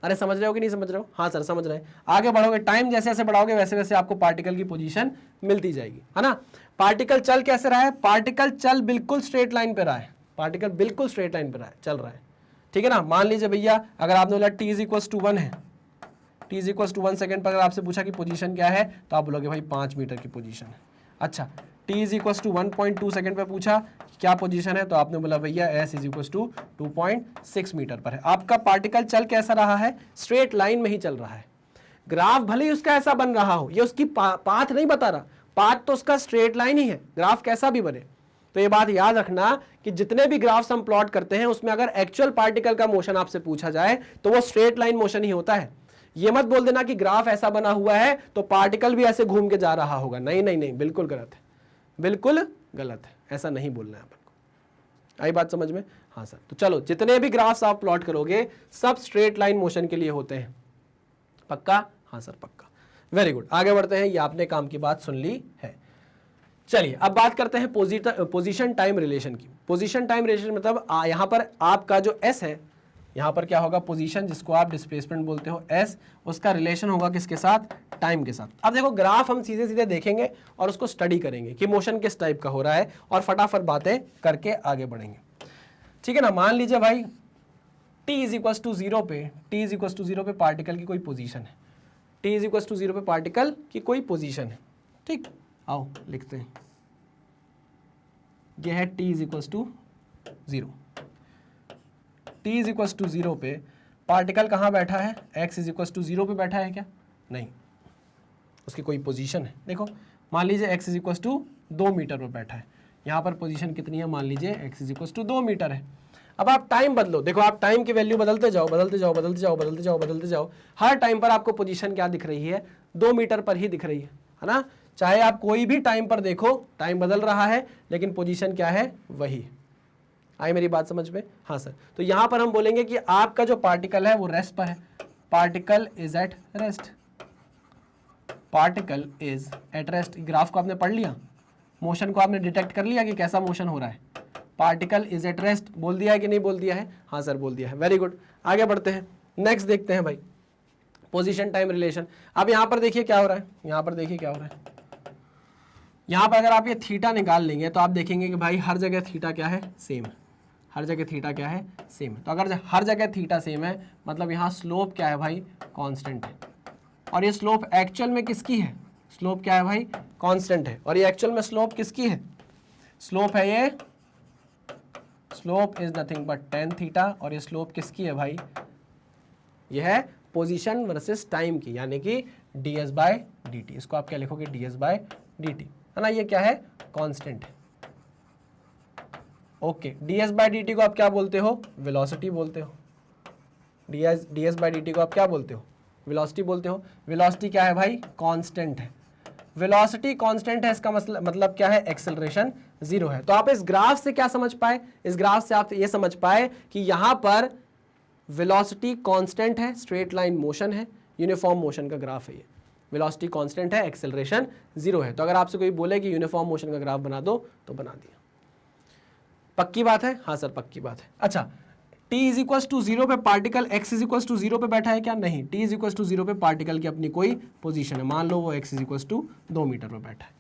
अरे समझ रहे हो कि नहीं समझ रहे हो? हाँ सर समझ रहे हैं। आगे बढ़ोगे, टाइम जैसे जैसे बढ़ाओगे वैसे वैसे आपको पार्टिकल की पोजीशन मिलती जाएगी, है ना। पार्टिकल चल कैसे रहा है, पार्टिकल चल बिल्कुल स्ट्रेट लाइन पे रहा है, पार्टिकल बिल्कुल स्ट्रेट लाइन पे रहा है, चल रहा है, ठीक है ना। मान लीजिए भैया अगर आपने बोला t इज इक्वल टू 1 है, t is equal to 1 second पर अगर आपसे पूछा कि पोजीशन क्या है तो आप बोलोगे भाई 5 मीटर की पोजीशन है। अच्छा, t is equal to 1.2 second पर पूछा क्या पोजीशन है तो आपने बोला भैया s is equal to 2.6 metre पर है। आपका पार्टिकल चल कैसा रहा है, स्ट्रेट लाइन में ही चल रहा है। ग्राफ भले ही उसका ऐसा बन रहा हो, ये उसकी पाथ नहीं बता रहा, पाथ तो उसका स्ट्रेट लाइन ही है, ग्राफ कैसा भी बने। तो ये बात याद रखना कि जितने भी ग्राफ्स हम प्लॉट करते हैं उसमें अगर एक्चुअल पार्टिकल का मोशन आपसे पूछा जाए तो वो स्ट्रेट लाइन मोशन ही होता है। ये मत बोल देना कि ग्राफ ऐसा बना हुआ है तो पार्टिकल भी ऐसे घूम के जा रहा होगा, नहीं नहीं नहीं, बिल्कुल गलत है, बिल्कुल गलत है, ऐसा नहीं बोलना है अपन को। आई बात समझ में? हाँ सर। तो चलो, जितने भी ग्राफ्स आप प्लॉट करोगे सब स्ट्रेट लाइन मोशन के लिए होते हैं, पक्का? हाँ सर पक्का। वेरी गुड, आगे बढ़ते हैं, ये आपने काम की बात सुन ली है। चलिए अब बात करते हैं पोजीशन टाइम रिलेशन की। पोजीशन टाइम रिलेशन मतलब यहाँ पर आपका जो s है, यहाँ पर क्या होगा, पोजीशन जिसको आप डिस्प्लेसमेंट बोलते हो s, उसका रिलेशन होगा किसके साथ, टाइम के साथ। अब देखो ग्राफ हम सीधे सीधे देखेंगे और उसको स्टडी करेंगे कि मोशन किस टाइप का हो रहा है और फटाफट बातें करके आगे बढ़ेंगे, ठीक है ना। मान लीजिए भाई t इज इक्वल टू 0 पे, t इज इक्वल टू 0 पे पार्टिकल की कोई पोजीशन है, t इज इक्वल टू 0 पे पार्टिकल की कोई पोजीशन है, ठीक। आओ लिखते हैं, यह है t is equal to 0, t is equal to 0 पे पार्टिकल कहाँ बैठा है, x इज इक्वल टू 0 पे बैठा है क्या, नहीं, उसकी कोई पोजीशन है। देखो मान लीजिए x is equal to 2 metre पर बैठा है, यहाँ पर पोजीशन कितनी है, मान लीजिए x is equal to 2 metre है। अब आप टाइम बदलो, देखो आप टाइम की वैल्यू बदलते जाओ बदलते जाओ बदलते जाओ बदलते जाओ बदलते जाओ, हर टाइम पर आपको पोजीशन क्या दिख रही है, 2 मीटर पर ही दिख रही है ना। चाहे आप कोई भी टाइम पर देखो, टाइम बदल रहा है लेकिन पोजीशन क्या है, वही। आई मेरी बात समझ में? हाँ सर। तो यहां पर हम बोलेंगे कि आपका जो पार्टिकल है वो रेस्ट पर है, particle is at rest, particle is at rest. Graph को आपने पढ़ लिया, मोशन को आपने डिटेक्ट कर लिया कि कैसा मोशन हो रहा है, पार्टिकल इज एट रेस्ट बोल दिया है कि नहीं बोल दिया है? हाँ सर बोल दिया है, वेरी गुड। आगे बढ़ते हैं, नेक्स्ट देखते हैं भाई पोजीशन टाइम रिलेशन। अब यहाँ पर देखिए क्या हो रहा है, यहाँ पर देखिए क्या हो रहा है, यहाँ पर अगर आप ये थीटा निकाल लेंगे तो आप देखेंगे कि भाई हर जगह थीटा क्या है, सेम है, हर जगह थीटा क्या है, सेम है। तो अगर हर जगह थीटा सेम है मतलब यहाँ स्लोप क्या है भाई, कांस्टेंट है। और ये स्लोप एक्चुअल में किसकी है, स्लोप क्या है भाई, कांस्टेंट है। और ये एक्चुअल में स्लोप किसकी है, स्लोप है ये, slope is nothing but tan theta. और ये स्लोप किसकी है भाई, ये है पोजीशन वर्सेस टाइम की, यानी कि ds/dt। इसको आप क्या लिखोगे, ds/dt, है ना। ये क्या है, कांस्टेंट है। ओके, ds/dt को आप क्या बोलते हो, वेलोसिटी बोलते हो। ds/dt को आप क्या बोलते हो, वेलोसिटी बोलते हो। वेलोसिटी क्या है भाई, कांस्टेंट है। वेलोसिटी कांस्टेंट है, इसका मतलब क्या है, एक्सेलरेशन 0 है। तो आप इस ग्राफ से क्या समझ पाए, इस ग्राफ से आप ये समझ पाए कि यहां पर वेलोसिटी कांस्टेंट है, स्ट्रेट लाइन मोशन है, यूनिफॉर्म मोशन का ग्राफ है ये। वेलोसिटी कांस्टेंट है, एक्सेलरेशन 0 है। तो अगर आपसे कोई बोले कि यूनिफॉर्म मोशन का ग्राफ बना दो तो बना दिया। पक्की बात है? हाँ सर पक्की बात है। अच्छा, t इज इक्वल टू 0 पे particle x is equal to 0 पे बैठा है क्या? नहीं, t इज इक्वल टू 0 पे पार्टिकल की अपनी कोई पोजीशन है, मान लो वो x is equal to 2 metre पे बैठा है।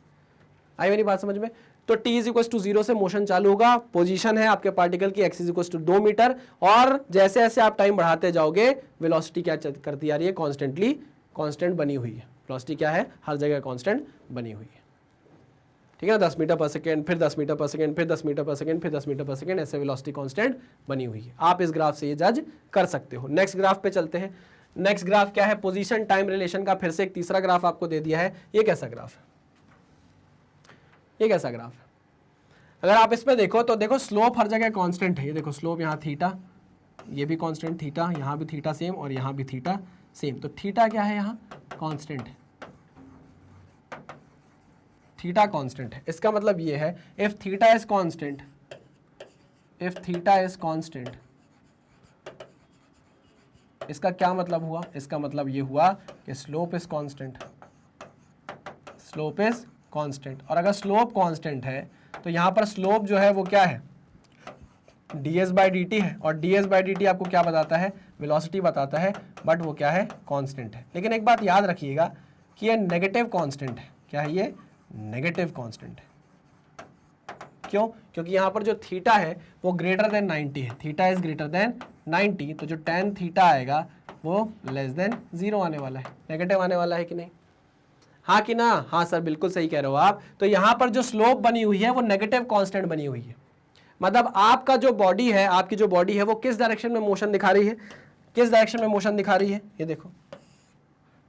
आई मेरी बात समझ में? तो t इज इक्वल टू 0 से मोशन चालू होगा, पोजीशन है आपके पार्टिकल की x is equal to 2 metre, और जैसे जैसे आप टाइम बढ़ाते जाओगे वेलोसिटी क्या करती जा रही है, कॉन्स्टेंटली कांस्टेंट बनी हुई है। वेलोसिटी क्या है, हर जगह कांस्टेंट बनी हुई है, ठीक है ना। 10 मीटर पर सेकेंड, फिर 10 मीटर पर सेकेंड, फिर 10 मीटर पर सेकेंड, फिर 10 मीटर पर सेकेंड, ऐसे वेलोसिटी कांस्टेंट बनी हुई है। आप इस ग्राफ से ये जज कर सकते हो। नेक्स्ट ग्राफ पे चलते हैं। नेक्स्ट ग्राफ क्या है, पोजीशन टाइम रिलेशन का फिर से एक तीसरा ग्राफ आपको दे दिया है। ये कैसा ग्राफ है, ये कैसा ग्राफ है? अगर आप इसमें देखो तो देखो स्लोप हर जगह कांस्टेंट है। ये देखो स्लोप यहाँ थीटा, ये भी कांस्टेंट थीटा, यहाँ भी थीटा सेम और यहाँ भी थीटा सेम। तो थीटा क्या है, यहाँ कांस्टेंट है, थीटा कांस्टेंट है। इसका मतलब ये है if theta is constant, if theta is constant, इसका क्या मतलब हुआ? इसका मतलब ये हुआ कि slope is constant, slope is constant. और अगर स्लोप कांस्टेंट है तो यहां पर स्लोप जो है वो क्या है, ds/dt है, और ds/dt आपको क्या बताता है, वेलोसिटी बताता है, बट वो क्या है, कांस्टेंट है। लेकिन एक बात याद रखिएगा कि ये नेगेटिव कांस्टेंट है। क्या है ये? नेगेटिव कांस्टेंट है। क्यों? क्योंकि यहां पर जो थीटा है वो ग्रेटर देन 90 है, थीटा इज ग्रेटर देन 90, तो जो tan थीटा आएगा वो लेस देन 0 आने वाला है, नेगेटिव आने वाला है कि नहीं? हाँ कि ना? हाँ सर बिल्कुल सही कह रहे हो आप। तो यहां पर जो स्लोप बनी हुई है वो नेगेटिव कांस्टेंट बनी हुई है। मतलब आपका जो बॉडी है, आपकी जो बॉडी है वो किस डायरेक्शन में मोशन दिखा रही है, किस डायरेक्शन में मोशन दिखा रही है? ये देखो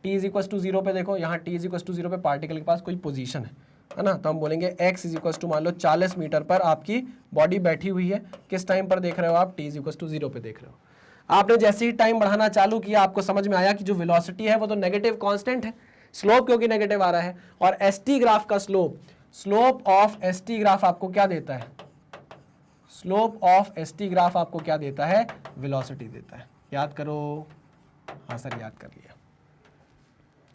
t इज इक्वल टू 0 पे, देखो यहाँ t इज इक्वल टू 0 पे पार्टिकल के पास कोई पोजीशन है ना, तो हम बोलेंगे x इज इक्वल टू मान लो 40 मीटर पर आपकी बॉडी बैठी हुई है। किस टाइम पर देख रहे हो आप? t इज इक्वल टू 0 पे देख रहे हो। आपने जैसे ही टाइम बढ़ाना चालू किया आपको समझ में आया कि जो वेलोसिटी है वो तो नेगेटिव कांस्टेंट है, स्लोप क्योंकि नेगेटिव आ रहा है। और st ग्राफ का slope, slope of st graph आपको क्या देता है, स्लोप ऑफ st ग्राफ आपको क्या देता है, वेलोसिटी देता है। याद करो, हाँ सर याद कर लिया,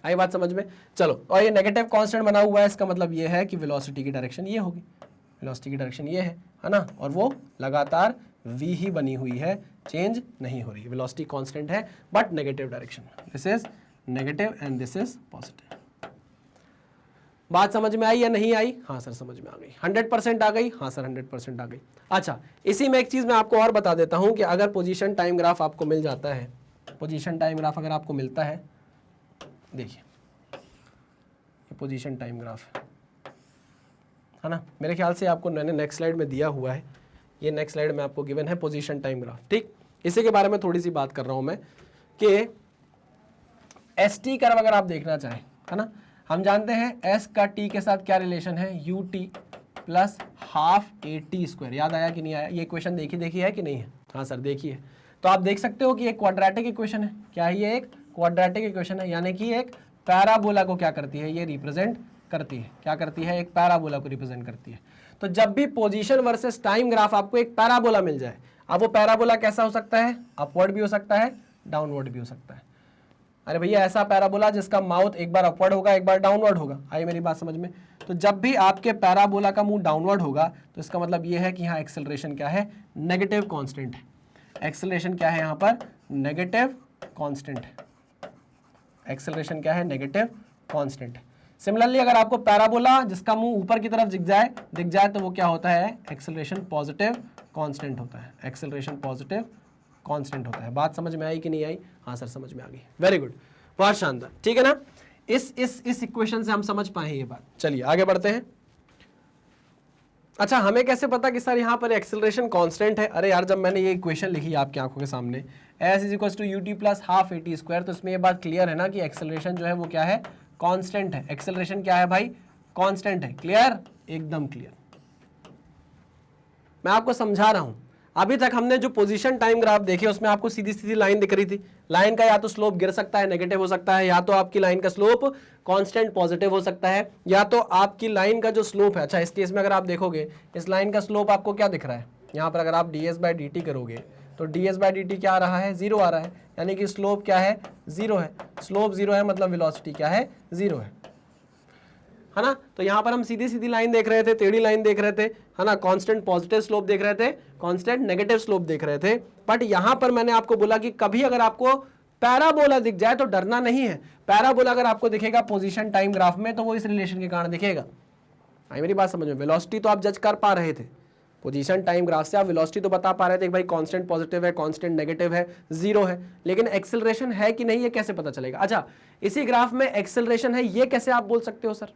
आई बात समझ में? चलो, और ये नेगेटिव कांस्टेंट बना हुआ है, इसका मतलब ये है कि वेलोसिटी की डायरेक्शन ये होगी, वेलोसिटी की डायरेक्शन ये है ना, और वो लगातार v ही बनी हुई है, चेंज नहीं हो रही है। वेलोसिटी कांस्टेंट है but negative direction, this is negative and this is positive. बात समझ में आई या नहीं आई? हाँ सर समझ में आ गई। 100% आ गई? हाँ सर 100% आ गई। अच्छा, इसी में एक चीज मैं आपको और बता देता हूं कि अगर पोजीशन टाइम ग्राफ आपको मिल जाता है, पोजीशन टाइम ग्राफ अगर आपको मिलता है, देखिए ये पोजीशन टाइम ग्राफ है ना, मेरे ख्याल से आपको मैंने नेक्स्ट स्लाइड में दिया हुआ है, ये नेक्स्ट स्लाइड में आपको गिवन है पोजीशन टाइम ग्राफ, ठीक। इसी के बारे में थोड़ी सी बात कर रहा हूं मैं कि ST कर्व अगर आप देखना चाहें, है ना, हम जानते हैं S का T के साथ क्या रिलेशन है, UT प्लस हाफ AT²। याद आया कि नहीं आया? ये इक्वेशन देखी है कि नहीं है? हाँ सर देखी है। तो आप देख सकते हो कि एक क्वाड्रेटिक इक्वेशन है। क्या है ये? एक क्वाड्रेटिक इक्वेशन है, यानी कि एक पैराबोला को क्या करती है, ये रिप्रेजेंट करती है। क्या करती है? एक पैराबोला को रिप्रेजेंट करती है। तो जब भी पोजीशन वर्सेस टाइम ग्राफ आपको एक पैराबोला मिल जाए, अब वो पैराबोला कैसा हो सकता है? अपवर्ड भी हो सकता है, डाउनवर्ड भी हो सकता है। अरे भैया ऐसा पैराबोला जिसका माउथ एक बार अपवर्ड होगा, एक बार डाउनवर्ड होगा। आई मेरी बात समझ में? तो जब भी आपके पैराबोला का मुंह डाउनवर्ड होगा तो इसका मतलब ये है कि यहाँ एक्सेलरेशन क्या है, नेगेटिव कांस्टेंट है। एक्सेलरेशन क्या है यहाँ पर? नेगेटिव कांस्टेंट है। एक्सेलरेशन क्या है? नेगेटिव कांस्टेंट है। सिमिलरली अगर आपको पैराबोला जिसका मुंह ऊपर की तरफ दिख जाए तो वो क्या होता है? एक्सेलरेशन पॉजिटिव कांस्टेंट होता है। एक्सेलरेशन पॉजिटिव कांस्टेंट होता है। बात समझ में आई कि नहीं आई? हाँ सर समझ में आ गई, वेरी गुड, बहुत शानदार, ठीक है ना। इस इक्वेशन से हम समझ पाए ये बात। चलिए आगे बढ़ते हैं। अच्छा, हमें कैसे पता कि सर यहाँ पर एक्सेलरेशन कांस्टेंट है? अरे यार, जब मैंने ये इक्वेशन लिखी आपकी आंखों के सामने, S is equal to UT plus half AT², तो इसमें ये बात क्लियर है ना कि एक्सेलरेशन जो है वो क्या है? कांस्टेंट है। एक्सेलरेशन क्या है भाई? कांस्टेंट है। क्लियर? एकदम क्लियर। मैं आपको समझा रहा हूं, अभी तक हमने जो पोजीशन टाइम ग्राफ देखे उसमें आपको सीधी सीधी लाइन दिख रही थी। लाइन का या तो स्लोप गिर सकता है, नेगेटिव हो सकता है, या तो आपकी लाइन का स्लोप कांस्टेंट पॉजिटिव हो सकता है, या तो आपकी लाइन का जो स्लोप है, अच्छा इस केस में अगर आप देखोगे इस लाइन का स्लोप आपको क्या दिख रहा है, यहाँ पर अगर आप ds/dt करोगे तो ds/dt क्या आ रहा है, 0 आ रहा है, यानी कि स्लोप क्या है, 0 है। स्लोप 0 है मतलब वेलोसिटी क्या है, 0 है ना। तो यहाँ पर हम सीधी सीधी लाइन देख रहे थे, टेढ़ी लाइन देख रहे थे, है ना, कांस्टेंट पॉजिटिव स्लोप देख रहे थे, कांस्टेंट नेगेटिव स्लोप देख रहे थे। बट यहाँ पर मैंने आपको बोला कि कभी अगर आपको पैराबोला दिख जाए तो डरना नहीं है। पैराबोला अगर आपको दिखेगा पोजीशन टाइम ग्राफ में तो वो इस रिलेशन के कारण दिखेगा। आई मेरी बात समझ में, वेलोसिटी तो आप जज कर पा रहे थे, पोजीशन टाइम ग्राफ से आप वेलोसिटी तो बता पा रहे थे कि भाई कांस्टेंट पॉजिटिव है, कांस्टेंट नेगेटिव है, 0 है, लेकिन एक्सेलरेशन है कि नहीं ये कैसे पता चलेगा। अच्छा इसी ग्राफ में एक्सेलरेशन है ये कैसे आप बोल सकते हो सर,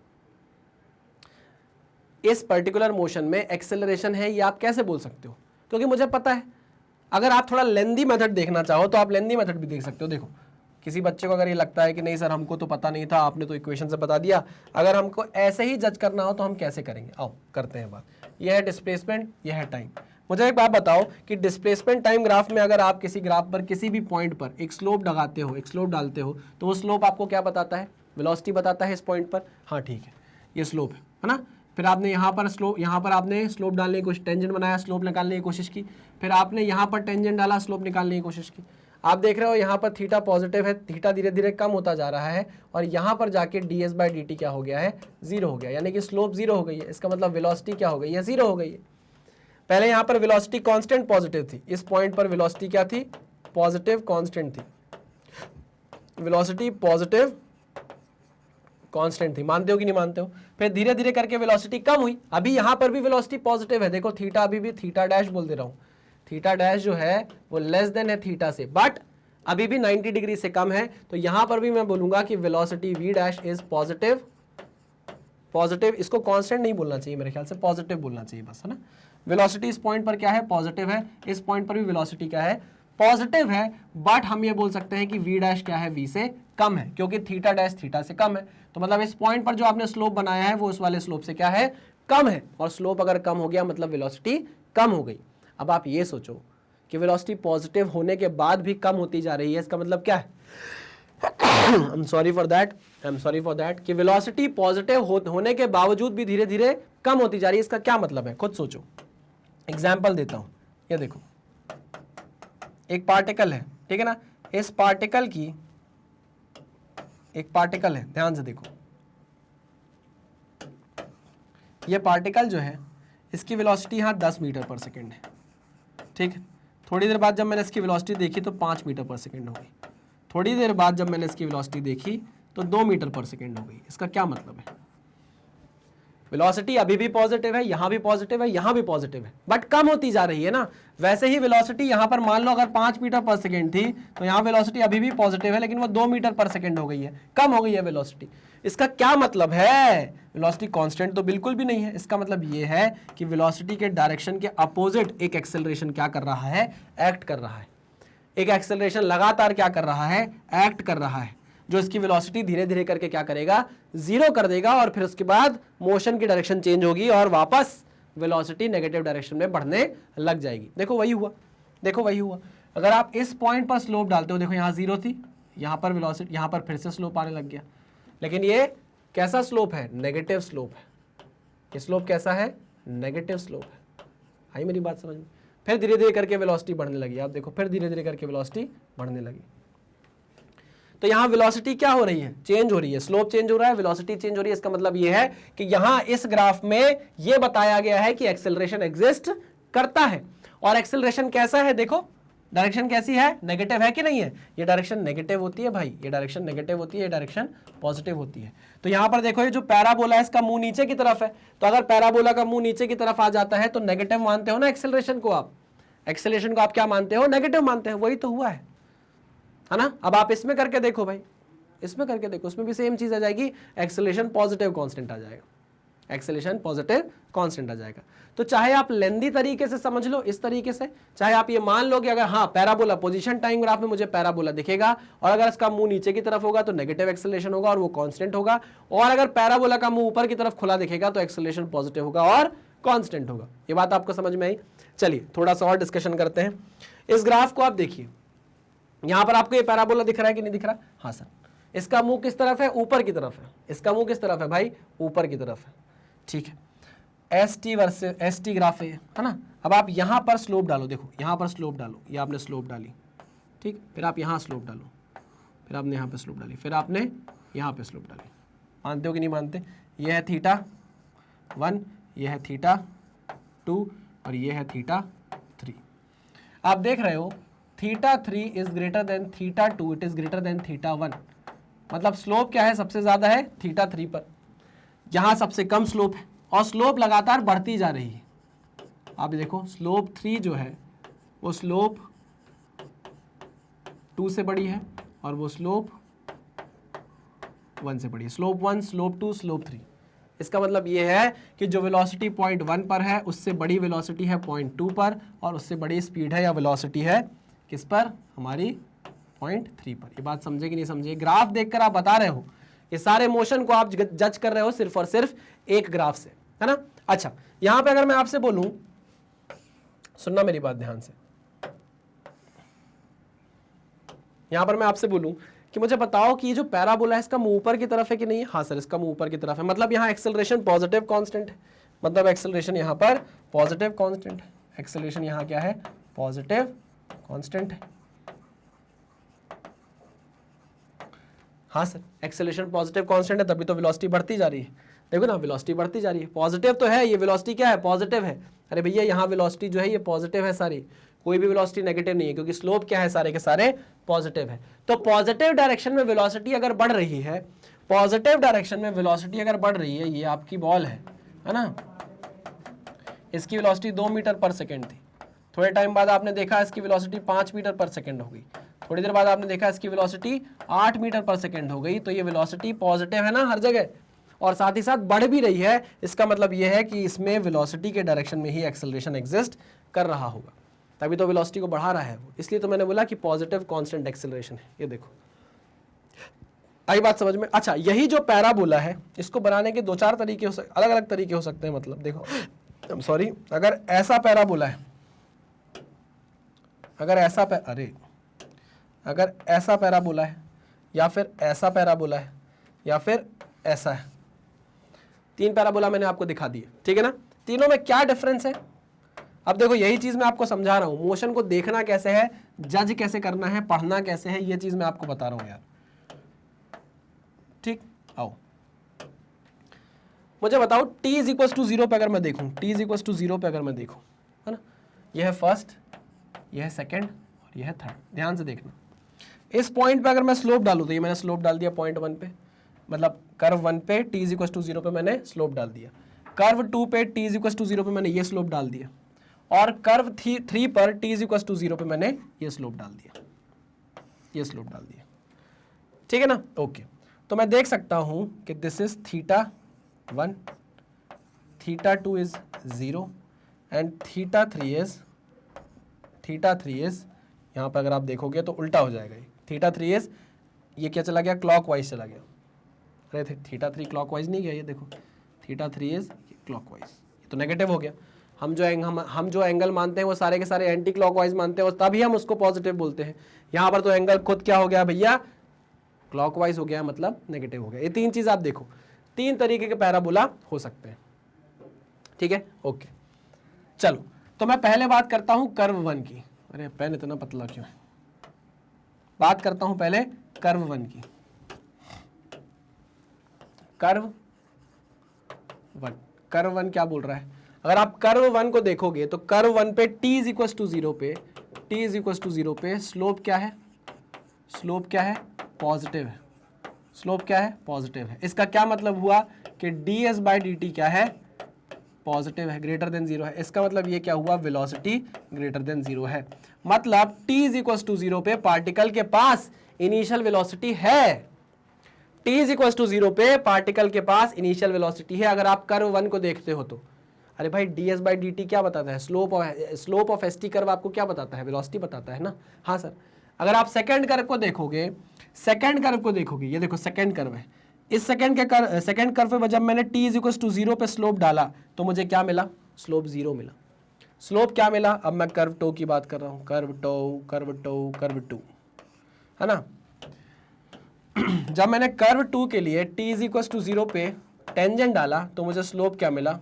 इस पर्टिकुलर मोशन में एक्सेलरेशन है ये आप कैसे बोल सकते हो, क्योंकि मुझे पता है। अगर आप थोड़ा लेंदी मेथड देखना चाहो तो आप लेंदी मेथड भी देख सकते हो। देखो किसी बच्चे को अगर ये लगता है कि नहीं सर हमको तो पता नहीं था, आपने तो इक्वेशन से बता दिया, अगर हमको ऐसे ही जज करना हो तो हम कैसे करेंगे, आओ करते हैं बात। यह है डिस्प्लेसमेंट, यह है टाइम। मुझे एक बात बताओ कि डिस्प्लेसमेंट टाइम ग्राफ में अगर आप किसी ग्राफ पर किसी भी पॉइंट पर एक स्लोप लगाते हो, एक स्लोप डालते हो, तो वो स्लोप आपको क्या बताता है, वेलोसिटी बताता है इस पॉइंट पर। हाँ ठीक है, ये स्लोप है ना। फिर आपने यहाँ पर आपने स्लोप डालने की कोशिश, टेंजेंट बनाया, स्लोप निकालने की कोशिश की, फिर आपने यहाँ पर टेंजेंट डाला, स्लोप निकालने की कोशिश की। आप देख रहे हो यहाँ पर थीटा पॉजिटिव है, थीटा धीरे धीरे कम होता जा रहा है, और यहाँ पर जाके ds/dt क्या हो गया है, 0 हो गया, यानी कि स्लोप 0 हो गई है। इसका मतलब वेलोसिटी क्या हो गई है, 0 हो गई है। पहले यहाँ पर वेलोसिटी कांस्टेंट पॉजिटिव थी, इस पॉइंट पर वेलोसिटी क्या थी, पॉजिटिव कांस्टेंट थी, वेलोसिटी पॉजिटिव कांस्टेंट थी। मानते हो कि नहीं मानते हो। फिर धीरे धीरे करके वेलोसिटी कम हुई, अभी यहाँ पर भी वेलोसिटी पॉजिटिव है, देखो थीटा अभी भी थीटा डैश बोल दे रहा हूँ, थीटा डैश जो है वो लेस देन है थीटा से, बट अभी भी 90 डिग्री से कम है। तो यहां पर भी मैं बोलूंगा कि velocity v dash is positive, positive, इसको कांस्टेंट नहीं बोलना चाहिए मेरे ख्याल से, पॉजिटिव बोलना चाहिए बस, है ना। वेलोसिटी इस पॉइंट पर क्या है, पॉजिटिव है, इस पॉइंट पर भी वेलोसिटी क्या है, पॉजिटिव है, बट हम ये बोल सकते हैं कि v डैश क्या है, v से कम है, क्योंकि थीटा डैश थीटा से कम है। तो मतलब इस पॉइंट पर जो आपने स्लोप बनाया है वो उस वाले स्लोप से क्या है, कम है, और स्लोप अगर कम हो गया मतलब वेलोसिटी कम हो गई। अब आप ये सोचो कि वेलोसिटी पॉजिटिव होने के बाद भी कम होती जा रही है, इसका मतलब क्या है, I am sorry for that, कि वेलोसिटी पॉजिटिव होने के बावजूद भी धीरे धीरे कम होती जा रही है, इसका क्या मतलब है, खुद सोचो। एग्जाम्पल देता हूं, ये देखो एक पार्टिकल है, ठीक है ना, इस पार्टिकल की एक पार्टिकल है, ध्यान से देखो, ये पार्टिकल जो है इसकी वेलोसिटी यहाँ 10 मीटर पर सेकेंड है, ठीक है। थोड़ी देर बाद जब मैंने इसकी वेलोसिटी देखी तो 5 मीटर पर सेकेंड हो गई, थोड़ी देर बाद जब मैंने इसकी वेलोसिटी देखी तो 2 मीटर पर सेकेंड हो गई। इसका क्या मतलब है, वेलोसिटी अभी भी पॉजिटिव है, यहां भी पॉजिटिव है, यहां भी पॉजिटिव है, बट कम होती जा रही है ना। वैसे ही वेलोसिटी यहां पर मान लो अगर 5 मीटर पर सेकेंड थी तो यहां वेलोसिटी अभी भी पॉजिटिव है, लेकिन वो 2 मीटर पर सेकेंड हो गई है, कम हो गई है वेलोसिटी। इसका क्या मतलब है, वेलोसिटी कांस्टेंट तो बिल्कुल भी नहीं है। इसका मतलब ये है कि वेलोसिटी के डायरेक्शन के अपोजिट एक एक्सेलरेशन क्या कर रहा है, एक्ट कर रहा है। एक एक्सेलरेशन लगातार क्या कर रहा है, एक्ट कर रहा है, जो इसकी वेलोसिटी धीरे धीरे करके क्या करेगा, 0 कर देगा, और फिर उसके बाद मोशन की डायरेक्शन चेंज होगी और वापस वेलोसिटी नेगेटिव डायरेक्शन में बढ़ने लग जाएगी। देखो वही हुआ, देखो वही हुआ। अगर आप इस पॉइंट पर स्लोप डालते हो, देखो यहाँ 0 थी, यहाँ पर वेलोसिटी, यहाँ पर फिर से स्लोप आने लग गया, लेकिन ये कैसा स्लोप है, नेगेटिव स्लोप है। ये स्लोप कैसा है, नेगेटिव स्लोप है। आई मेरी बात समझ में। फिर धीरे धीरे करके वेलोसिटी बढ़ने लगी, आप देखो फिर धीरे धीरे करके वेलोसिटी बढ़ने लगी। तो यहाँ वेलोसिटी क्या हो रही है, चेंज हो रही है, स्लोप चेंज हो रहा है, वेलोसिटी चेंज हो रही है। इसका मतलब ये है कि यहाँ इस ग्राफ में ये बताया गया है कि एक्सेलरेशन एग्जिस्ट करता है। और एक्सेलरेशन कैसा है, देखो डायरेक्शन कैसी है, नेगेटिव है कि नहीं है। ये डायरेक्शन नेगेटिव होती है भाई, ये डायरेक्शन नेगेटिव होती है, ये डायरेक्शन पॉजिटिव होती है। तो यहाँ पर देखो ये जो पैराबोला है इसका मुंह नीचे की तरफ है, तो अगर पैराबोला का मुंह नीचे की तरफ आ जाता है तो नेगेटिव मानते हो ना एक्सेलरेशन को, आप एक्सेलरेशन को आप क्या मानते हो, नेगेटिव मानते हो। वही तो हुआ है ना। अब आप इसमें करके देखो भाई, इसमें करके देखो, उसमें भी सेम चीज आ जाएगी, एक्सेलरेशन पॉजिटिव कांस्टेंट आ जाएगा, एक्सेलरेशन पॉजिटिव कांस्टेंट आ जाएगा। तो चाहे आप लेंदी तरीके से समझ लो इस तरीके से, चाहे आप ये मान लो कि अगर हाँ पैराबोला, पोजीशन टाइम ग्राफ में मुझे पैराबोला दिखेगा और अगर इसका मुंह नीचे की तरफ होगा तो नेगेटिव एक्सेलरेशन होगा और वो कांस्टेंट होगा, और अगर पैराबोला का मुंह ऊपर की तरफ खुला दिखेगा तो एक्सेलरेशन पॉजिटिव होगा और कांस्टेंट होगा। ये बात आपको समझ में आई? चलिए थोड़ा सा और डिस्कशन करते हैं। इस ग्राफ को आप देखिए, यहां पर आपको ये पैराबोला दिख रहा है कि नहीं दिख रहा? हाँ सर। इसका मुंह किस तरफ है? ऊपर की तरफ है। इसका मुंह किस तरफ है भाई? ऊपर की तरफ है। ठीक है, S T versus S T graph है ना। अब आप यहां पर स्लोप डालो, देखो यहां पर स्लोप डालो, ये आपने स्लोप डाली, ठीक, फिर आप यहां स्लोप डालो, फिर आपने यहां पे स्लोप डाली, फिर आपने यहां पे स्लोप डाली। मानते हो कि नहीं मानते? ये है थीटा 1, ये है थीटा 2 और ये है थीटा 3। आप देख रहे हो theta 3 is greater then theta 2, it is greater then theta 1। मतलब स्लोप क्या है? सबसे ज्यादा है थीटा 3 पर, यहां सबसे कम स्लोप है और स्लोप लगातार बढ़ती जा रही है। आप देखो स्लोप 3 जो है वो स्लोप 2 से बड़ी है और वो स्लोप 1 से बड़ी है। Slope 1, slope 2, slope 3। इसका मतलब ये है कि जो वेलोसिटी पॉइंट 1 पर है उससे बड़ी वेलोसिटी है पॉइंट 2 पर, और उससे बड़ी स्पीड है या वेलोसिटी है किस पर? हमारी पॉइंट 3 पर। ये बात समझे कि नहीं समझे? ग्राफ देखकर आप बता रहे हो, ये सारे मोशन को आप जज कर रहे हो सिर्फ और सिर्फ एक ग्राफ से, है ना। अच्छा, यहां पे अगर मैं आपसे बोलूं, सुनना मेरी बात ध्यान से, यहां पर मैं आपसे बोलूं कि मुझे बताओ कि ये जो पैराबोला है इसका मुंह ऊपर की तरफ है कि नहीं है? हाँ सर, इसका मुंह ऊपर की तरफ है। मतलब यहाँ एक्सेलरेशन पॉजिटिव कांस्टेंट है, मतलब एक्सेलरेशन यहाँ पर पॉजिटिव कांस्टेंट है। एक्सेलरेशन यहाँ क्या है? पॉजिटिव कांस्टेंट है। हाँ सर, एक्सेलरेशन पॉजिटिव कांस्टेंट है, तभी तो वेलोसिटी बढ़ती जा रही है। देखो ना, वेलोसिटी बढ़ती जा रही है, पॉजिटिव तो है, ये वेलोसिटी क्या है? पॉजिटिव है। अरे भैया यहाँ वेलोसिटी जो है ये पॉजिटिव है सारी, कोई भी वेलोसिटी नेगेटिव नहीं है, क्योंकि स्लोप क्या है? सारे के सारे पॉजिटिव है। तो पॉजिटिव डायरेक्शन में वेलोसिटी अगर बढ़ रही है, पॉजिटिव डायरेक्शन में वेलोसिटी अगर बढ़ रही है, ये आपकी बॉल है ना, इसकी वेलोसिटी 2 मीटर पर सेकेंड थी, थोड़े टाइम बाद आपने देखा इसकी वेलोसिटी 5 मीटर पर सेकेंड हो गई, थोड़ी देर बाद आपने देखा इसकी वेलोसिटी 8 मीटर पर सेकेंड हो गई। तो ये वेलोसिटी पॉजिटिव है ना हर जगह, और साथ ही साथ बढ़ भी रही है। इसका मतलब ये है कि इसमें वेलोसिटी के डायरेक्शन में ही एक्सेलरेशन एग्जिस्ट कर रहा होगा, तभी तो वेलोसिटी को बढ़ा रहा है वो। इसलिए तो मैंने बोला कि पॉजिटिव कांस्टेंट एक्सेलरेशन है। ये देखो, आई बात समझ में? अच्छा, यही जो पैराबोला है इसको बनाने के 2-4 तरीके हो सकते, अलग अलग तरीके हो सकते हैं। मतलब देखो, सॉरी, अगर ऐसा पैराबोला है, अगर ऐसा अगर ऐसा पैराबोला है, या फिर ऐसा पैराबोला है, या फिर ऐसा है, 3 पैराबोला मैंने आपको दिखा दिए, ठीक है ना। तीनों में क्या डिफरेंस है? अब देखो, यही चीज मैं आपको समझा रहा हूं, मोशन को देखना कैसे है, जज कैसे करना है, पढ़ना कैसे है, ये चीज मैं आपको बता रहा हूं यार। ठीक, आओ मुझे बताओ, t इज इक्वल टू 0 पे अगर मैं देखूं, t इज इक्वल टू 0 पे अगर मैं देखूं, है ना, यह है फर्स्ट, यह है सेकंड और यह है थर्ड। ध्यान से देखना, इस पॉइंट पे अगर मैं स्लोप डालूं, तो ये मैंने स्लोप डाल दिया पॉइंट 1 पे, मतलब कर्व 1 पे t इज इक्वल टू 0 पे मैंने स्लोप डाल दिया, कर्व 2 पे t इज इक्वल टू 0 पे मैंने ये स्लोप डाल दिया, और कर्व 3 पर t इज इक्वल टू 0 पे मैंने ये स्लोप डाल दिया, ये स्लोप डाल दिया, ठीक है ना। ओके, तो मैं देख सकता हूं कि this is theta 1, theta 2 is 0 and theta 3 is यहाँ पर अगर आप देखोगे तो उल्टा हो जाएगा। ये थीटा 3 इज, ये क्या चला गया? क्लॉकवाइज चला गया। अरे थीटा 3 क्लॉकवाइज नहीं गया, ये देखो थीटा 3 इज क्लॉकवाइज, ये तो नेगेटिव हो गया। हम जो एंगल मानते हैं वो सारे के सारे एंटी क्लॉकवाइज मानते हैं, और तभी हम उसको पॉजिटिव बोलते हैं। यहाँ पर तो एंगल खुद क्या हो गया भैया? क्लॉकवाइज हो गया, मतलब नेगेटिव हो गया। ये 3 चीज आप देखो, 3 तरीके के पैराबोला हो सकते हैं, ठीक है। ओके, चलो तो मैं पहले बात करता हूं कर्व 1 की। अरे पेन इतना पतला क्यों है? बात करता हूं पहले कर्व 1 की। कर्व 1 क्या बोल रहा है? अगर आप कर्व 1 को देखोगे तो कर्व 1 पे t इज इक्वल टू 0 पे स्लोप क्या है? स्लोप क्या है? पॉजिटिव है। स्लोप क्या है? पॉजिटिव है। इसका क्या मतलब हुआ कि ds/dt क्या है? पॉजिटिव है, ग्रेटर देन 0 है। इसका मतलब ये क्या हुआ? वेलोसिटी ग्रेटर देन 0 है। मतलब t इज इक्वल टू 0 पे पार्टिकल के पास इनिशियल वेलोसिटी है। t इज इक्वल टू 0 पे पार्टिकल के पास इनिशियल वेलोसिटी है। अगर आप कर्व 1 को देखते हो तो, अरे भाई ds/dt क्या बताता है? स्लोप ऑफ st कर्व आपको क्या बताता है? वेलोसिटी बताता है ना। हाँ सर। अगर आप सेकंड कर्व को देखोगे, ये देखो सेकंड कर्व है। इस सेकंड कर्व पे जब मैंने t इज इक्वल टू 0 पे स्लोप डाला तो मुझे क्या मिला? स्लोप 0 मिला। स्लोप क्या मिला, अब मैं कर्व टो की बात कर रहा हूँ, curve to curve to curve to, है ना। जब मैंने कर्व टू के लिए t इज इक्वल टू 0 पे टेंजेंट डाला तो मुझे स्लोप क्या मिला,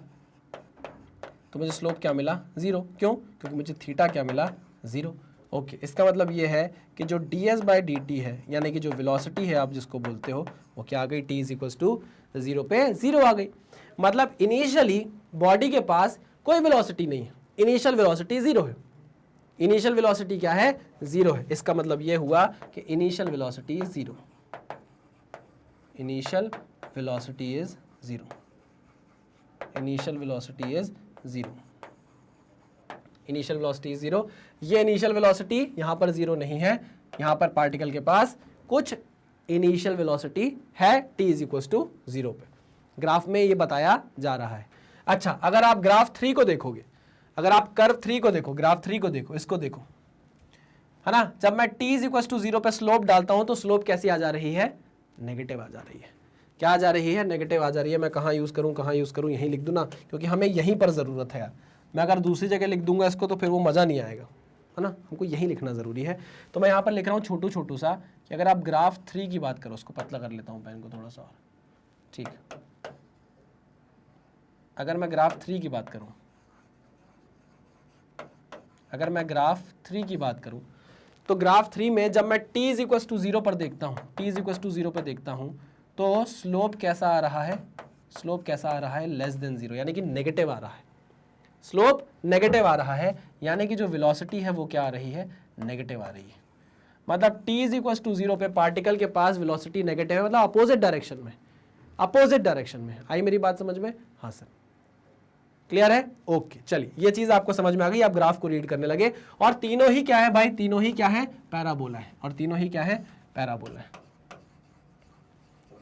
तो मुझे स्लोप क्या मिला 0। क्यों, क्योंकि मुझे थीटा क्या मिला 0। ओके, इसका मतलब ये है कि जो ds बाई डी टी है, यानी कि जो वेलोसिटी है आप जिसको बोलते हो, वो क्या आ गई, t इज इक्वल टू 0 पे 0 आ गई। मतलब इनिशियली बॉडी के पास कोई वेलोसिटी नहीं है, इनिशियल वेलोसिटी 0 है। इनिशियल वेलोसिटी क्या है, 0 है। इसका मतलब ये हुआ कि initial velocity is 0, initial velocity is 0, initial velocity is 0, initial velocity is 0। ये इनिशियल वेलोसिटी यहां पर 0 नहीं है, यहां पर पार्टिकल के पास कुछ इनिशियल वेलोसिटी है t इज इक्वल टू 0 पे। ग्राफ में ये बताया जा रहा है। अच्छा, अगर आप ग्राफ 3 को देखोगे, अगर आप कर्व 3 को देखो, ग्राफ 3 को देखो, इसको देखो, है ना। जब मैं t इज इक्वल टू 0 पे स्लोप डालता हूं तो स्लोप कैसी आ जा रही है, नेगेटिव आ जा रही है। क्या आ जा रही है, नेगेटिव आ जा रही है। मैं कहाँ यूज करूँ, कहाँ यूज करूँ, यहीं लिख दूँ ना, क्योंकि हमें यहीं पर जरूरत है यार। मैं अगर दूसरी जगह लिख दूंगा इसको तो फिर वो मजा नहीं आएगा, है ना। हमको यहीं लिखना जरूरी है। तो मैं यहाँ पर लिख रहा हूँ छोटू छोटू सा, कि अगर आप ग्राफ 3 की बात करो, उसको पतला कर लेता हूँ पेन को थोड़ा सा और, ठीक। अगर मैं ग्राफ 3 की बात करूँ, अगर मैं ग्राफ 3 की बात करूँ तो ग्राफ 3 में जब मैं t इज इक्वल टू 0 पर देखता हूँ, t इज इक्वल टू 0 पर देखता हूँ, तो स्लोप कैसा आ रहा है, स्लोप कैसा आ रहा है, लेस देन 0, यानी कि नेगेटिव आ रहा है। स्लोप नेगेटिव आ रहा है, यानी कि जो वेलोसिटी है वो क्या आ रही है, नेगेटिव आ रही है। मतलब t इज इक्वल टू 0 पे पार्टिकल के पास वेलोसिटी नेगेटिव है, मतलब अपोजिट डायरेक्शन में, अपोजिट डायरेक्शन में। आई मेरी बात समझ में, हाँ सर, क्लियर है। ओके, चलिए ये चीज आपको समझ में आ गई, आप ग्राफ को रीड करने लगे। और तीनों ही क्या है भाई, तीनों ही क्या है, पैराबोला है। और तीनों ही क्या है, पैराबोला है।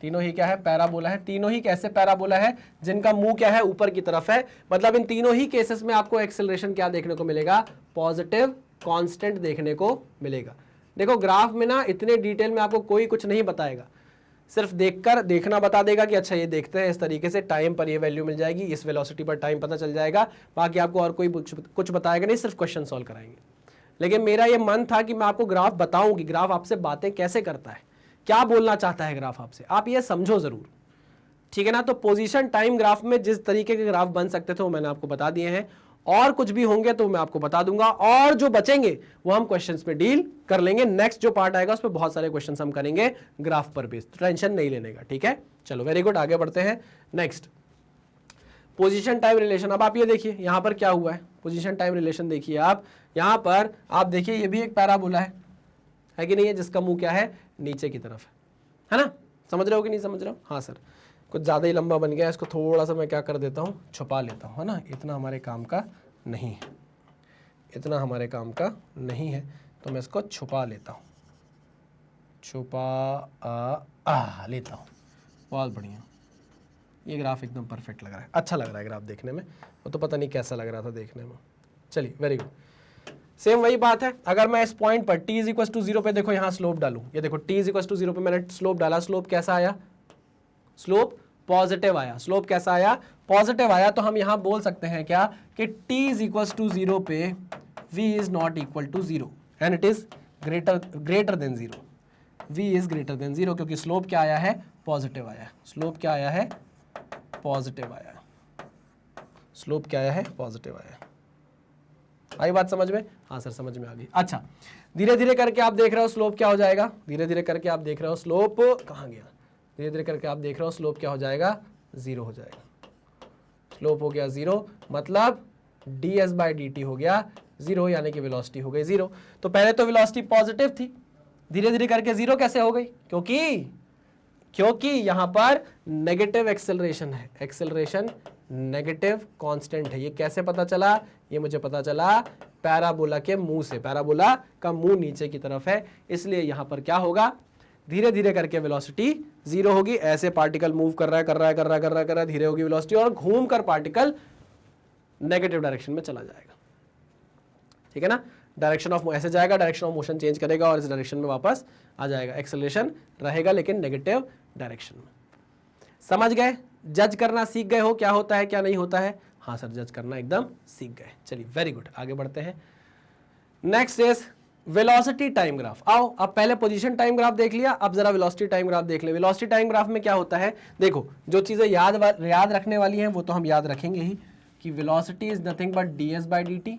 तीनों ही क्या है, पैराबोला है। तीनों ही कैसे पैराबोला है, जिनका मुंह क्या है, ऊपर की तरफ है। मतलब इन तीनों ही केसेस में आपको एक्सेलरेशन क्या देखने को मिलेगा, पॉजिटिव कांस्टेंट देखने को मिलेगा। देखो ग्राफ में ना इतने डिटेल में आपको कोई कुछ नहीं बताएगा, सिर्फ देखकर देखना बता देगा कि अच्छा ये देखते हैं इस तरीके से, टाइम पर ये वैल्यू मिल जाएगी, इस वेलोसिटी पर टाइम पता चल जाएगा। बाकी आपको और कोई कुछ बताएगा नहीं, सिर्फ क्वेश्चन सॉल्व कराएंगे। लेकिन मेरा ये मन था कि मैं आपको ग्राफ बताऊं कि ग्राफ आपसे बातें कैसे करता है, क्या बोलना चाहता है ग्राफ आपसे, आप ये समझो जरूर, ठीक है ना। तो पोजीशन टाइम ग्राफ में जिस तरीके के ग्राफ बन सकते थे वो मैंने आपको बता दिए हैं, और कुछ भी होंगे तो मैं आपको बता दूंगा, और जो बचेंगे वो हम क्वेश्चंस पे डील कर लेंगे। नेक्स्ट जो पार्ट आएगा उस पर बहुत सारे क्वेश्चंस हम करेंगे ग्राफ पर बेस्ड, तो टेंशन नहीं लेने का, ठीक है। चलो वेरी गुड, आगे बढ़ते हैं। Next position time relation. अब आप ये देखिए यहां पर क्या हुआ है, पोजीशन टाइम रिलेशन देखिए आप, यहां पर आप देखिए ये भी एक पैराबोला है कि नहीं है, जिसका मुंह क्या है, नीचे की तरफ है ना। समझ रहे हो कि नहीं समझ रहे हो, हाँ सर। कुछ ज़्यादा ही लंबा बन गया, इसको थोड़ा सा मैं क्या कर देता हूँ, छुपा लेता हूँ, है ना। इतना हमारे काम का नहीं है, इतना हमारे काम का नहीं है, तो मैं इसको छुपा लेता हूँ, छुपा लेता हूँ। बहुत बढ़िया, ये ग्राफ एकदम परफेक्ट लग रहा है, अच्छा लग रहा है ग्राफ देखने में, वो तो पता नहीं कैसा लग रहा था देखने में। चलिए वेरी गुड, सेम वही बात है। अगर मैं इस पॉइंट पर t इज इक्वल टू 0 पे देखो यहाँ स्लोप डालूं, ये देखो t इज इक्वल टू 0 पे मैंने स्लोप डाला, स्लोप कैसा आया, स्लोप पॉजिटिव आया। स्लोप कैसा आया, पॉजिटिव आया। तो हम यहाँ बोल सकते हैं क्या कि t इज इक्वल टू 0 पे v is not equal to 0 and it is greater than 0, v is greater than 0, क्योंकि स्लोप क्या आया है, पॉजिटिव आया है। स्लोप क्या आया है, पॉजिटिव आया है। स्लोप क्या आया है, पॉजिटिव आया है। आई बात समझ में, हाँ सर समझ में आ गई। अच्छा, धीरे धीरे करके आप देख रहे हो स्लोप क्या हो जाएगा, धीरे धीरे करके आप देख रहे हो स्लोप कहाँ गया, धीरे धीरे करके आप देख रहे हो स्लोप क्या हो जाएगा, 0 हो जाएगा। स्लोप हो गया 0, मतलब ds बाई डी टी हो गया 0, यानी कि वेलोसिटी हो गई 0। तो पहले तो वेलोसिटी पॉजिटिव थी, धीरे धीरे करके 0 कैसे हो गई, क्योंकि यहां पर नेगेटिव एक्सेलरेशन है, एक्सेलरेशन नेगेटिव कांस्टेंट है। ये कैसे पता चला, ये मुझे पता चला पैराबोला के मुंह से, पैराबोला का मुंह नीचे की तरफ है, इसलिए यहां पर क्या होगा, धीरे धीरे करके वेलोसिटी 0 होगी। ऐसे पार्टिकल मूव कर रहा है, धीरे होगी वेलोसिटी, और घूमकर पार्टिकल नेगेटिव डायरेक्शन में चला जाएगा, ठीक है ना। डायरेक्शन ऑफ ऐसे जाएगा, डायरेक्शन ऑफ मोशन चेंज करेगा और इस डायरेक्शन में वापस आ जाएगा। एक्सेलरेशन रहेगा लेकिन नेगेटिव डायरेक्शन में। समझ गए, जज करना सीख गए हो क्या होता है क्या नहीं होता है। हाँ सर, जज करना एकदम सीख गए। चलिए वेरी गुड, आगे बढ़ते हैं। Next is velocity time graph. आओ, अब पहले पोजीशन टाइम ग्राफ देख लिया, अब जरा वेलोसिटी टाइम ग्राफ देख ले। वेलोसिटी टाइम ग्राफ में क्या होता है, देखो जो चीजें याद रखने वाली हैं वो तो हम याद रखेंगे ही, कि velocity is nothing but ds/dt।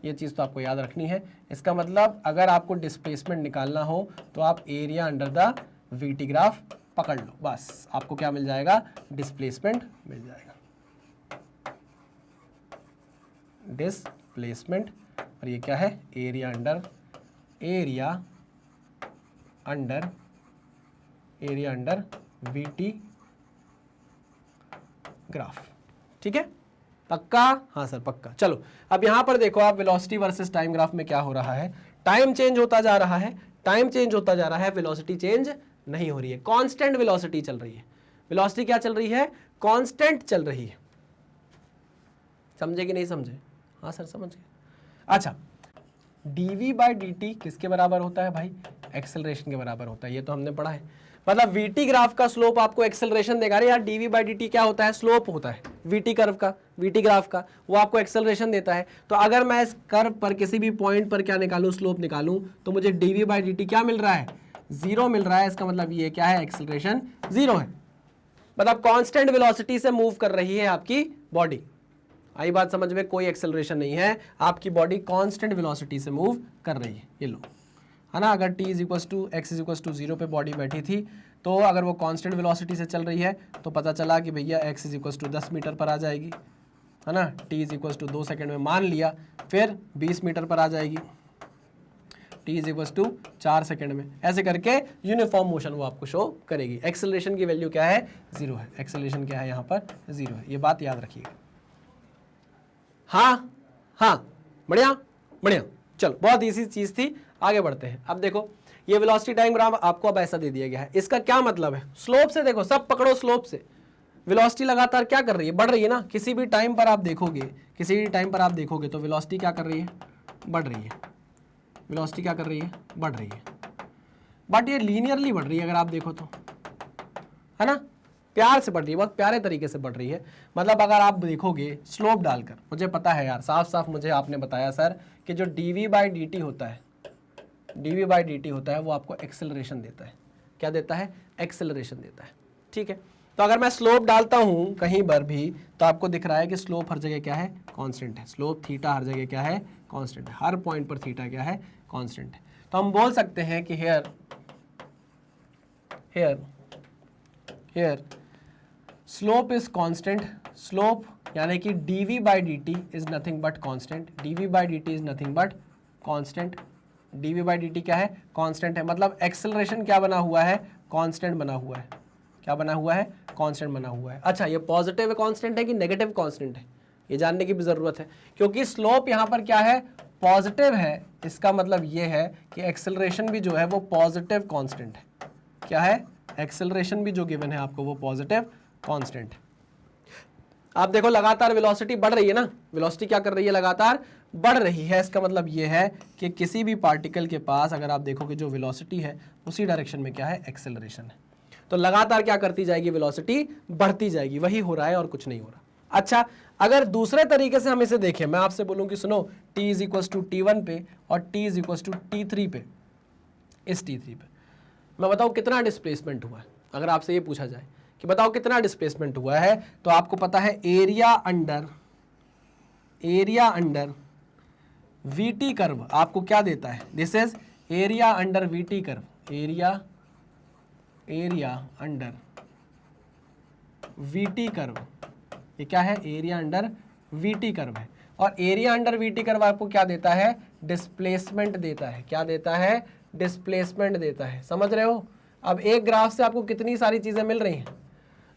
ये चीज तो आपको याद रखनी है। इसका मतलब अगर आपको डिस्प्लेसमेंट निकालना हो तो आप area under the VT graph पकड़ लो, बस आपको क्या मिल जाएगा, डिस्प्लेसमेंट मिल जाएगा। डिस्प्लेसमेंट, और ये क्या है, एरिया अंडर VT ग्राफ। ठीक है, पक्का? हाँ सर पक्का। चलो अब यहां पर देखो आप, वेलोसिटी वर्सेस टाइम ग्राफ में क्या हो रहा है, टाइम चेंज होता जा रहा है, टाइम चेंज होता जा रहा है, वेलोसिटी चेंज नहीं हो रही है, कांस्टेंट वेलोसिटी चल रही है। वेलोसिटी क्या चल रही है, कांस्टेंट चल रही है। समझे कि नहीं समझे? हाँ सर समझ गए। अच्छा, dv/dt किसके बराबर होता है भाई, एक्सेलरेशन के बराबर होता है, ये तो हमने पढ़ा है। मतलब VT ग्राफ का स्लोप आपको एक्सेलरेशन देगा। अरे यार, dv/dt क्या होता है, स्लोप होता है VT कर्व का, VT ग्राफ का, वो आपको एक्सेलरेशन देता है। तो अगर मैं इस कर्व पर किसी भी पॉइंट पर क्या निकालूं, स्लोप निकालूं, तो मुझे dv/dt क्या मिल रहा है, 0 मिल रहा है। इसका मतलब ये क्या है, एक्सेलरेशन 0 है। मतलब कांस्टेंट वेलोसिटी से मूव कर रही है आपकी बॉडी। आई बात समझ में, कोई एक्सेलरेशन नहीं है, आपकी बॉडी कांस्टेंट वेलोसिटी से मूव कर रही है। ये लो, है ना, अगर t=x=0 पे बॉडी बैठी थी, तो अगर वो कांस्टेंट वेलोसिटी से चल रही है तो पता चला कि भैया x=10 मीटर पर आ जाएगी, है ना, t=2 सेकेंड में मान लिया, फिर 20 मीटर पर आ जाएगी, t=4 सेकेंड में, ऐसे करके यूनिफॉर्म मोशन वो आपको शो करेगी। एक्सेलरेशन की वैल्यू क्या है, 0 है। एक्सेलरेशन क्या है यहाँ पर, 0 है। ये बात याद रखिएगा। हाँ हाँ, बढ़िया बढ़िया। चलो, बहुत इजी चीज थी, आगे बढ़ते हैं। अब देखो, ये वेलोसिटी टाइम ग्राफ आपको अब ऐसा दे दिया गया है। इसका क्या मतलब है, स्लोप से देखो, सब पकड़ो स्लोप से। वेलोसिटी लगातार क्या कर रही है, बढ़ रही है ना। किसी भी टाइम पर आप देखोगे, तो वेलोसिटी क्या कर रही है, बढ़ रही है। वेलोसिटी क्या कर रही है, बढ़ रही है। बट ये लीनियरली बढ़ रही है, अगर आप देखो तो, है ना, प्यार से बढ़ रही है, बहुत प्यारे तरीके से बढ़ रही है। मतलब अगर आप देखोगे स्लोप डालकर, मुझे पता है यार, साफ साफ मुझे आपने बताया सर कि जो dv/dt होता है वो आपको एक्सेलरेशन देता है। क्या देता है, एक्सेलरेशन देता है। ठीक है, तो अगर मैं स्लोप डालता हूं कहीं पर भी, तो आपको दिख रहा है कि स्लोप हर जगह क्या है, कांस्टेंट है। स्लोप थीटा हर जगह क्या है, कांस्टेंट है। हर पॉइंट पर थीटा क्या है, कांस्टेंट है। तो हम बोल सकते हैं कि here slope is constant. Slope यानी कि dv/dt is nothing but constant. dv/dt is nothing but constant. dv/dt क्या है, कांस्टेंट है। मतलब एक्सेलरेशन क्या बना हुआ है, कांस्टेंट बना हुआ है। क्या बना हुआ है, कांस्टेंट बना हुआ है। अच्छा, ये पॉजिटिव कांस्टेंट है कि नेगेटिव कांस्टेंट है, ये जानने की भी जरूरत है, क्योंकि स्लोप यहाँ पर क्या है, पॉजिटिव है। इसका मतलब ये है कि एक्सेलरेशन भी जो है वो पॉजिटिव कांस्टेंट है। क्या है, एक्सेलरेशन भी जो गिवन है आपको वो पॉजिटिव कांस्टेंट है। आप देखो लगातार वेलोसिटी बढ़ रही है ना, वेलोसिटी क्या कर रही है, लगातार बढ़ रही है। इसका मतलब ये है कि किसी भी पार्टिकल के पास अगर आप देखोगे जो वेलोसिटी है उसी डायरेक्शन में क्या है, एक्सेलरेशन है। तो लगातार क्या करती जाएगी, वेलोसिटी बढ़ती जाएगी। वही हो रहा है और कुछ नहीं हो रहा। अच्छा, अगर दूसरे तरीके से हम इसे देखें, मैं आपसे बोलूं कि सुनो, t=t1 पे और t=t3 पे, इस t3 पे मैं बताऊं कितना डिस्प्लेसमेंट हुआ है। अगर आपसे ये पूछा जाए कि बताओ कितना डिस्प्लेसमेंट हुआ है, तो आपको पता है एरिया अंडर VT कर्व आपको क्या देता है, this is area under VT curve. Area under VT curve, ये क्या है, एरिया अंडर VT कर्व है। और एरिया अंडर VT कर्व आपको क्या देता है, डिस्प्लेसमेंट देता है। क्या देता है, डिस्प्लेसमेंट देता है। समझ रहे हो? अब एक ग्राफ से आपको कितनी सारी चीजें मिल रही हैं।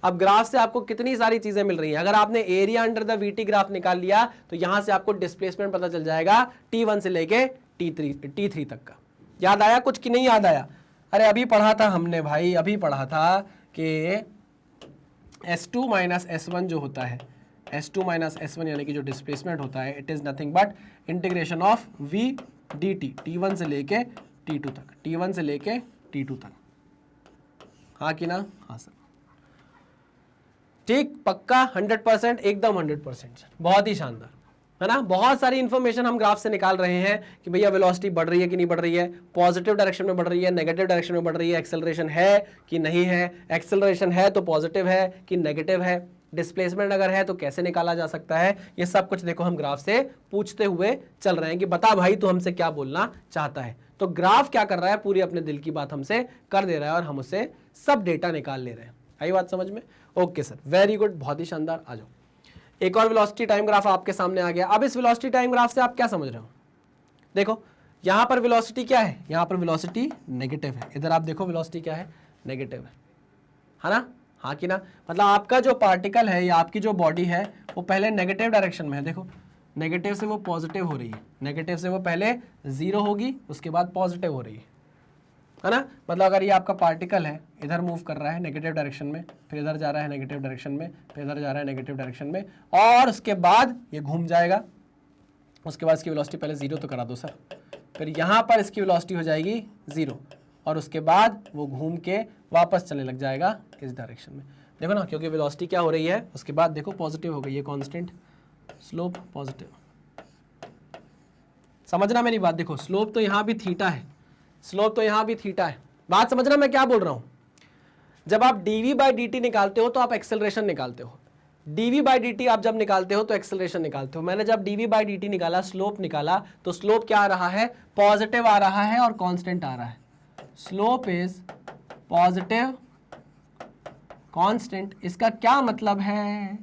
अब ग्राफ से आपको कितनी सारी चीजें मिल रही हैं। अगर आपने area under the VT graph निकाल लिया तो यहां से आपको डिस्प्लेसमेंट पता चल जाएगा t1 से लेके t3 तक का। याद आया कुछ कि नहीं याद आया? अरे अभी पढ़ा था हमने भाई, अभी पढ़ा था कि S2 माइनस S1 जो होता है, S2 माइनस S1 यानी कि जो डिस्प्लेसमेंट होता है, it is nothing but integration of v dt, t1 से लेके t2 तक, t1 से लेके t2 तक। हाँ कि ना? हाँ सर। ठीक, पक्का 100%, एकदम 100%, बहुत ही शानदार, है ना। बहुत सारी इंफॉर्मेशन हम ग्राफ से निकाल रहे हैं कि भैया वेलोसिटी बढ़ रही है कि नहीं बढ़ रही है, पॉजिटिव डायरेक्शन में बढ़ रही है, नेगेटिव डायरेक्शन में बढ़ रही है, एक्सेलरेशन है कि नहीं है, एक्सेलरेशन है तो पॉजिटिव है कि नेगेटिव है, डिस्प्लेसमेंट अगर है तो कैसे निकाला जा सकता है, ये सब कुछ देखो हम ग्राफ से पूछते हुए चल रहे हैं कि बता भाई तू हमसे क्या बोलना चाहता है। तो ग्राफ क्या कर रहा है, पूरी अपने दिल की बात हमसे कर दे रहा है और हम उससे सब डेटा निकाल ले रहे हैं। आई बात समझ में? ओके सर, वेरी गुड, बहुत ही शानदार। आ जाओ, एक और वेलोसिटी टाइम ग्राफ आपके सामने आ गया। अब इस वेलोसिटी टाइम ग्राफ से आप क्या समझ रहे हो? देखो यहां पर वेलोसिटी क्या है, यहां पर वेलोसिटी नेगेटिव है, इधर आप देखो वेलोसिटी क्या है, नेगेटिव है ना, हाँ कि ना। मतलब आपका जो पार्टिकल है या आपकी जो बॉडी है वो पहले नेगेटिव डायरेक्शन में है, देखो नेगेटिव से वो पॉजिटिव हो रही है, नेगेटिव से वो पहले जीरो होगी उसके बाद पॉजिटिव हो रही है ना। मतलब अगर ये आपका पार्टिकल है, इधर मूव कर रहा है नेगेटिव डायरेक्शन में, फिर इधर जा रहा है नेगेटिव डायरेक्शन में, फिर इधर जा रहा है नेगेटिव डायरेक्शन में, और उसके बाद ये घूम जाएगा, उसके बाद इसकी वेलोसिटी पहले जीरो तो करा दो सर, फिर यहाँ पर इसकी वेलोसिटी हो जाएगी जीरो, और उसके बाद वो घूम के वापस चलने लग जाएगा इस डायरेक्शन में। देखो ना, क्योंकि वेलोसिटी क्या हो रही है, उसके बाद देखो पॉजिटिव हो गई, ये कांस्टेंट स्लोप पॉजिटिव। समझना मेरी बात, देखो स्लोप तो यहाँ भी थीटा है, स्लोप तो यहाँ भी थीटा है। बात समझना मैं क्या बोल रहा हूँ। जब आप dv बाई dt निकालते हो तो आप एक्सेलरेशन निकालते हो, dv बाई dt आप जब निकालते हो तो एक्सेलरेशन निकालते हो। मैंने जब dv बाई dt निकाला, स्लोप निकाला, तो स्लोप क्या आ रहा है, पॉजिटिव आ रहा है और कांस्टेंट आ रहा है। Slope is positive constant. इसका क्या मतलब है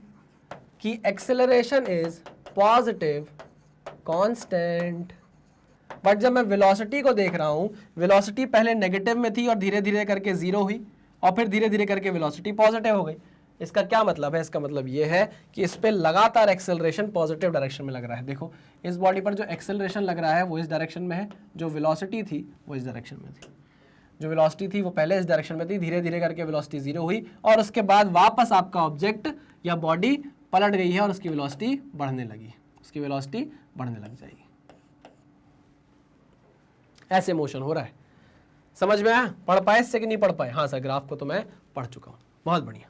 कि acceleration is positive constant. But जब मैं वेलोसिटी को देख रहा हूं, वेलोसिटी पहले नेगेटिव में थी और धीरे धीरे करके जीरो हुई और फिर धीरे धीरे करके वेलोसिटी पॉजिटिव हो गई। इसका क्या मतलब है, इसका मतलब ये है कि इस पे लगातार एक्सेलरेशन पॉजिटिव डायरेक्शन में लग रहा है। देखो इस बॉडी पर जो एक्सेलरेशन लग रहा है वो इस डायरेक्शन में है, जो वेलोसिटी थी वो इस डायरेक्शन में थी। जो वेलोसिटी थी वो पहले इस डायरेक्शन में थी, धीरे धीरे करके वेलोसिटी जीरो हुई और उसके बाद वापस आपका ऑब्जेक्ट या बॉडी पलट गई है और उसकी वेलोसिटी बढ़ने लगी, उसकी वेलोसिटी बढ़ने लग जाएगी। ऐसे मोशन हो रहा है, समझ में आया? पढ़ पाए इससे कि नहीं पढ़ पाए? हाँ सर, ग्राफ को तो मैं पढ़ चुका हूँ, बहुत बढ़िया।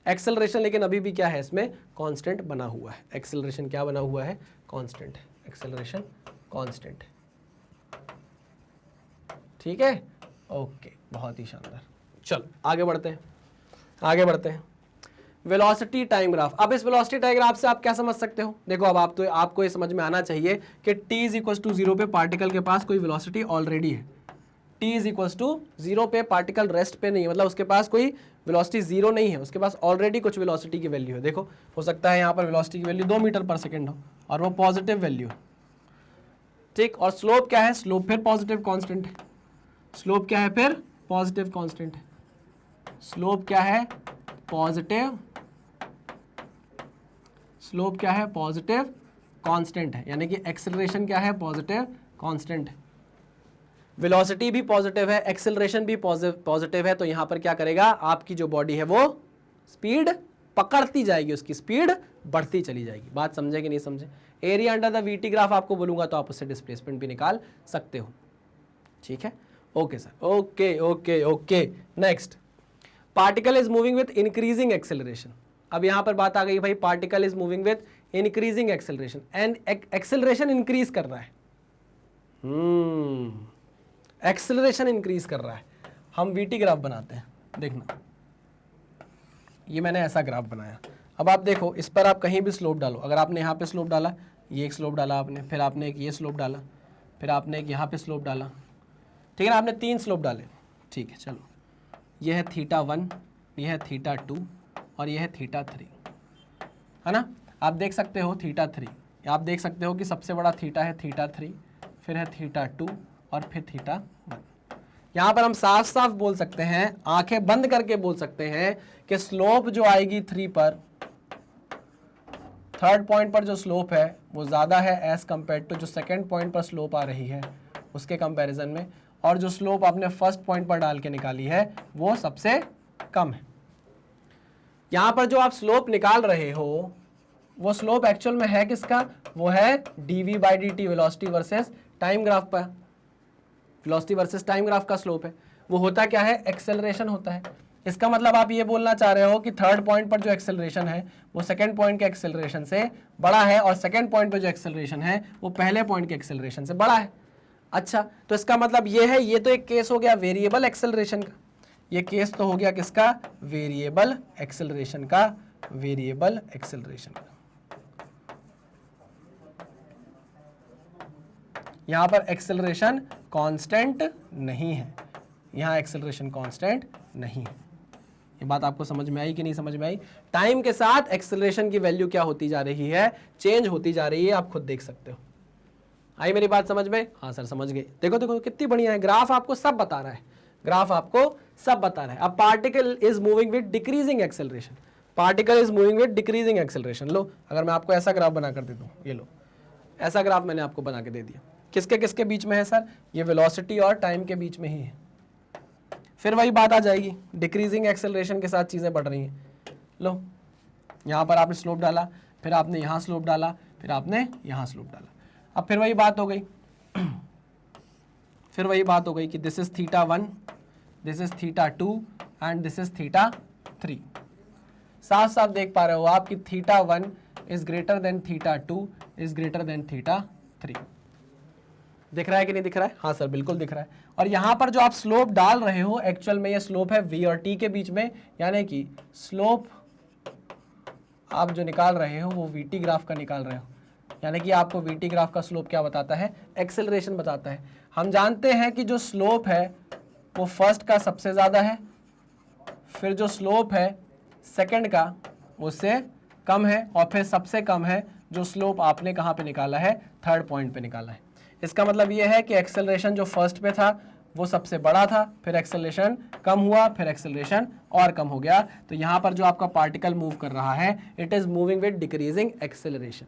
एक्सेलरेशन लेकिन अभी भी क्या है, इसमें कांस्टेंट बना हुआ है। एक्सेलरेशन क्या बना हुआ है, कांस्टेंट है, एक्सेलरेशन कांस्टेंट है, ठीक है, ओके, बहुत ही शानदार। चलो आगे बढ़ते हैं, आगे बढ़ते हैं। Velocity time graph. अब इस वेलोसिटी टाइम ग्राफ से आप क्या समझ सकते हो? देखो अब आपको ये समझ में आना चाहिए कि t इज इक्वल टू 0 पे पार्टिकल के पास कोई वेलोसिटी ऑलरेडी है। t इज इक्वल टू 0 पे पार्टिकल रेस्ट पे नहीं है, मतलब उसके पास कोई वेलोसिटी जीरो नहीं है, उसके पास ऑलरेडी कुछ वेलोसिटी की वैल्यू है। देखो हो सकता है यहाँ पर वेलोसिटी की वैल्यू 2 मीटर पर सेकेंड हो और वो पॉजिटिव वैल्यू, ठीक। और स्लोप क्या है, स्लोप फिर पॉजिटिव कॉन्स्टेंट है, स्लोप क्या है फिर पॉजिटिव कॉन्स्टेंट है, स्लोप क्या है पॉजिटिव, स्लोप क्या है पॉजिटिव कांस्टेंट है, यानी कि एक्सेलरेशन क्या है पॉजिटिव कांस्टेंट है, वेलोसिटी भी पॉजिटिव है, एक्सेलरेशन भी पॉजिटिव है। तो यहां पर क्या करेगा, आपकी जो बॉडी है वो स्पीड पकड़ती जाएगी, उसकी स्पीड बढ़ती चली जाएगी। बात समझे कि नहीं समझे? Area under the VT graph आपको बोलूंगा तो आप उससे डिस्प्लेसमेंट भी निकाल सकते हो, ठीक है। Okay sir, okay okay okay. Next, particle is moving with increasing acceleration. अब यहां पर बात आ गई भाई, particle is moving with increasing acceleration and acceleration increase कर रहा है, एक्सेलरेशन इंक्रीज कर रहा है। हम वीटी ग्राफ बनाते हैं, देखना ये मैंने ऐसा ग्राफ बनाया। अब आप देखो इस पर आप कहीं भी स्लोप डालो, अगर आपने यहाँ पे स्लोप डाला, ये एक स्लोप डाला आपने, फिर आपने एक ये स्लोप डाला, फिर आपने एक यहाँ पे स्लोप डाला, ठीक है ना, आपने 3 स्लोप डाले, ठीक है। चलो ये है θ1, ये है θ2 और ये है θ3, है ना। आप देख सकते हो θ3, आप देख सकते हो कि सबसे बड़ा थीटा है θ3, फिर है θ2 और फिर θ1। यहाँ पर हम साफ साफ बोल सकते हैं, आंखें बंद करके बोल सकते हैं कि स्लोप जो आएगी 3 पर, थर्ड पॉइंट पर जो स्लोप है वो ज़्यादा है एज कम्पेयर टू जो सेकेंड पॉइंट पर स्लोप आ रही है उसके कंपैरिजन में, और जो स्लोप आपने फर्स्ट पॉइंट पर डाल के निकाली है वो सबसे कम है। यहाँ पर जो आप स्लोप निकाल रहे हो वो स्लोप एक्चुअल में है किसका, वो है dv by dt, velocity versus time graph पर, वेलोसिटी वर्सेस टाइम ग्राफ का स्लोप है। वो होता क्या है, एक्सेलरेशन होता है। इसका मतलब आप ये बोलना चाह रहे हो कि थर्ड पॉइंट पर जो एक्सेलरेशन है वो सेकंड पॉइंट के एक्सेलरेशन से बड़ा है और सेकंड पॉइंट पर जो एक्सेलरेशन है वो पहले पॉइंट के एक्सेलरेशन से बड़ा है। अच्छा, तो इसका मतलब ये है, ये तो एक केस हो गया वेरिएबल एक्सेलरेशन का, ये केस तो हो गया किसका, वेरिएबल एक्सेलरेशन का, वेरिएबल एक्सेलरेशन का। यहां पर एक्सेलरेशन कांस्टेंट नहीं है, यहां एक्सेलरेशन कांस्टेंट नहीं है। ये बात आपको समझ में आई कि नहीं समझ में आई? टाइम के साथ एक्सेलरेशन की वैल्यू क्या होती जा रही है, चेंज होती जा रही है, आप खुद देख सकते हो। आई मेरी बात समझ में? हाँ सर समझ गए। देखो देखो कितनी बढ़िया है, ग्राफ आपको सब बता रहा है, ग्राफ आपको सब बता रहा है। अब particle is moving with decreasing acceleration, particle is moving with decreasing acceleration. लो अगर मैं आपको ऐसा ग्राफ बना कर दे दूं, ये लो ऐसा ग्राफ मैंने आपको बना के दे दिया, किसके किसके बीच में है सर, ये वेलोसिटी और टाइम के बीच में ही है। फिर वही बात आ जाएगी, डिक्रीजिंग एक्सेलरेशन के साथ चीजें बढ़ रही हैं। लो यहाँ पर आपने स्लोप डाला, फिर आपने यहाँ स्लोप डाला, फिर आपने यहाँ स्लोप डाला। अब फिर वही बात हो गई फिर वही बात हो गई कि this is θ1, this is θ2 and this is θ3। साफ साफ देख पा रहे हो आप कि θ1 is greater than θ2 is greater than θ3। दिख रहा है कि नहीं दिख रहा है? हाँ सर बिल्कुल दिख रहा है। और यहां पर जो आप स्लोप डाल रहे हो एक्चुअल में ये स्लोप है v और t के बीच में, यानी कि स्लोप आप जो निकाल रहे हो वो vt ग्राफ का निकाल रहे हो, यानी कि आपको vt ग्राफ का स्लोप क्या बताता है, एक्सेलरेशन बताता है। हम जानते हैं कि जो स्लोप है वो फर्स्ट का सबसे ज़्यादा है, फिर जो स्लोप है सेकंड का उससे कम है, और फिर सबसे कम है जो स्लोप आपने कहाँ पे निकाला है, थर्ड पॉइंट पे निकाला है। इसका मतलब ये है कि एक्सेलरेशन जो फर्स्ट पे था वो सबसे बड़ा था, फिर एक्सेलरेशन कम हुआ, फिर एक्सेलरेशन और कम हो गया। तो यहाँ पर जो आपका पार्टिकल मूव कर रहा है it is moving with decreasing acceleration.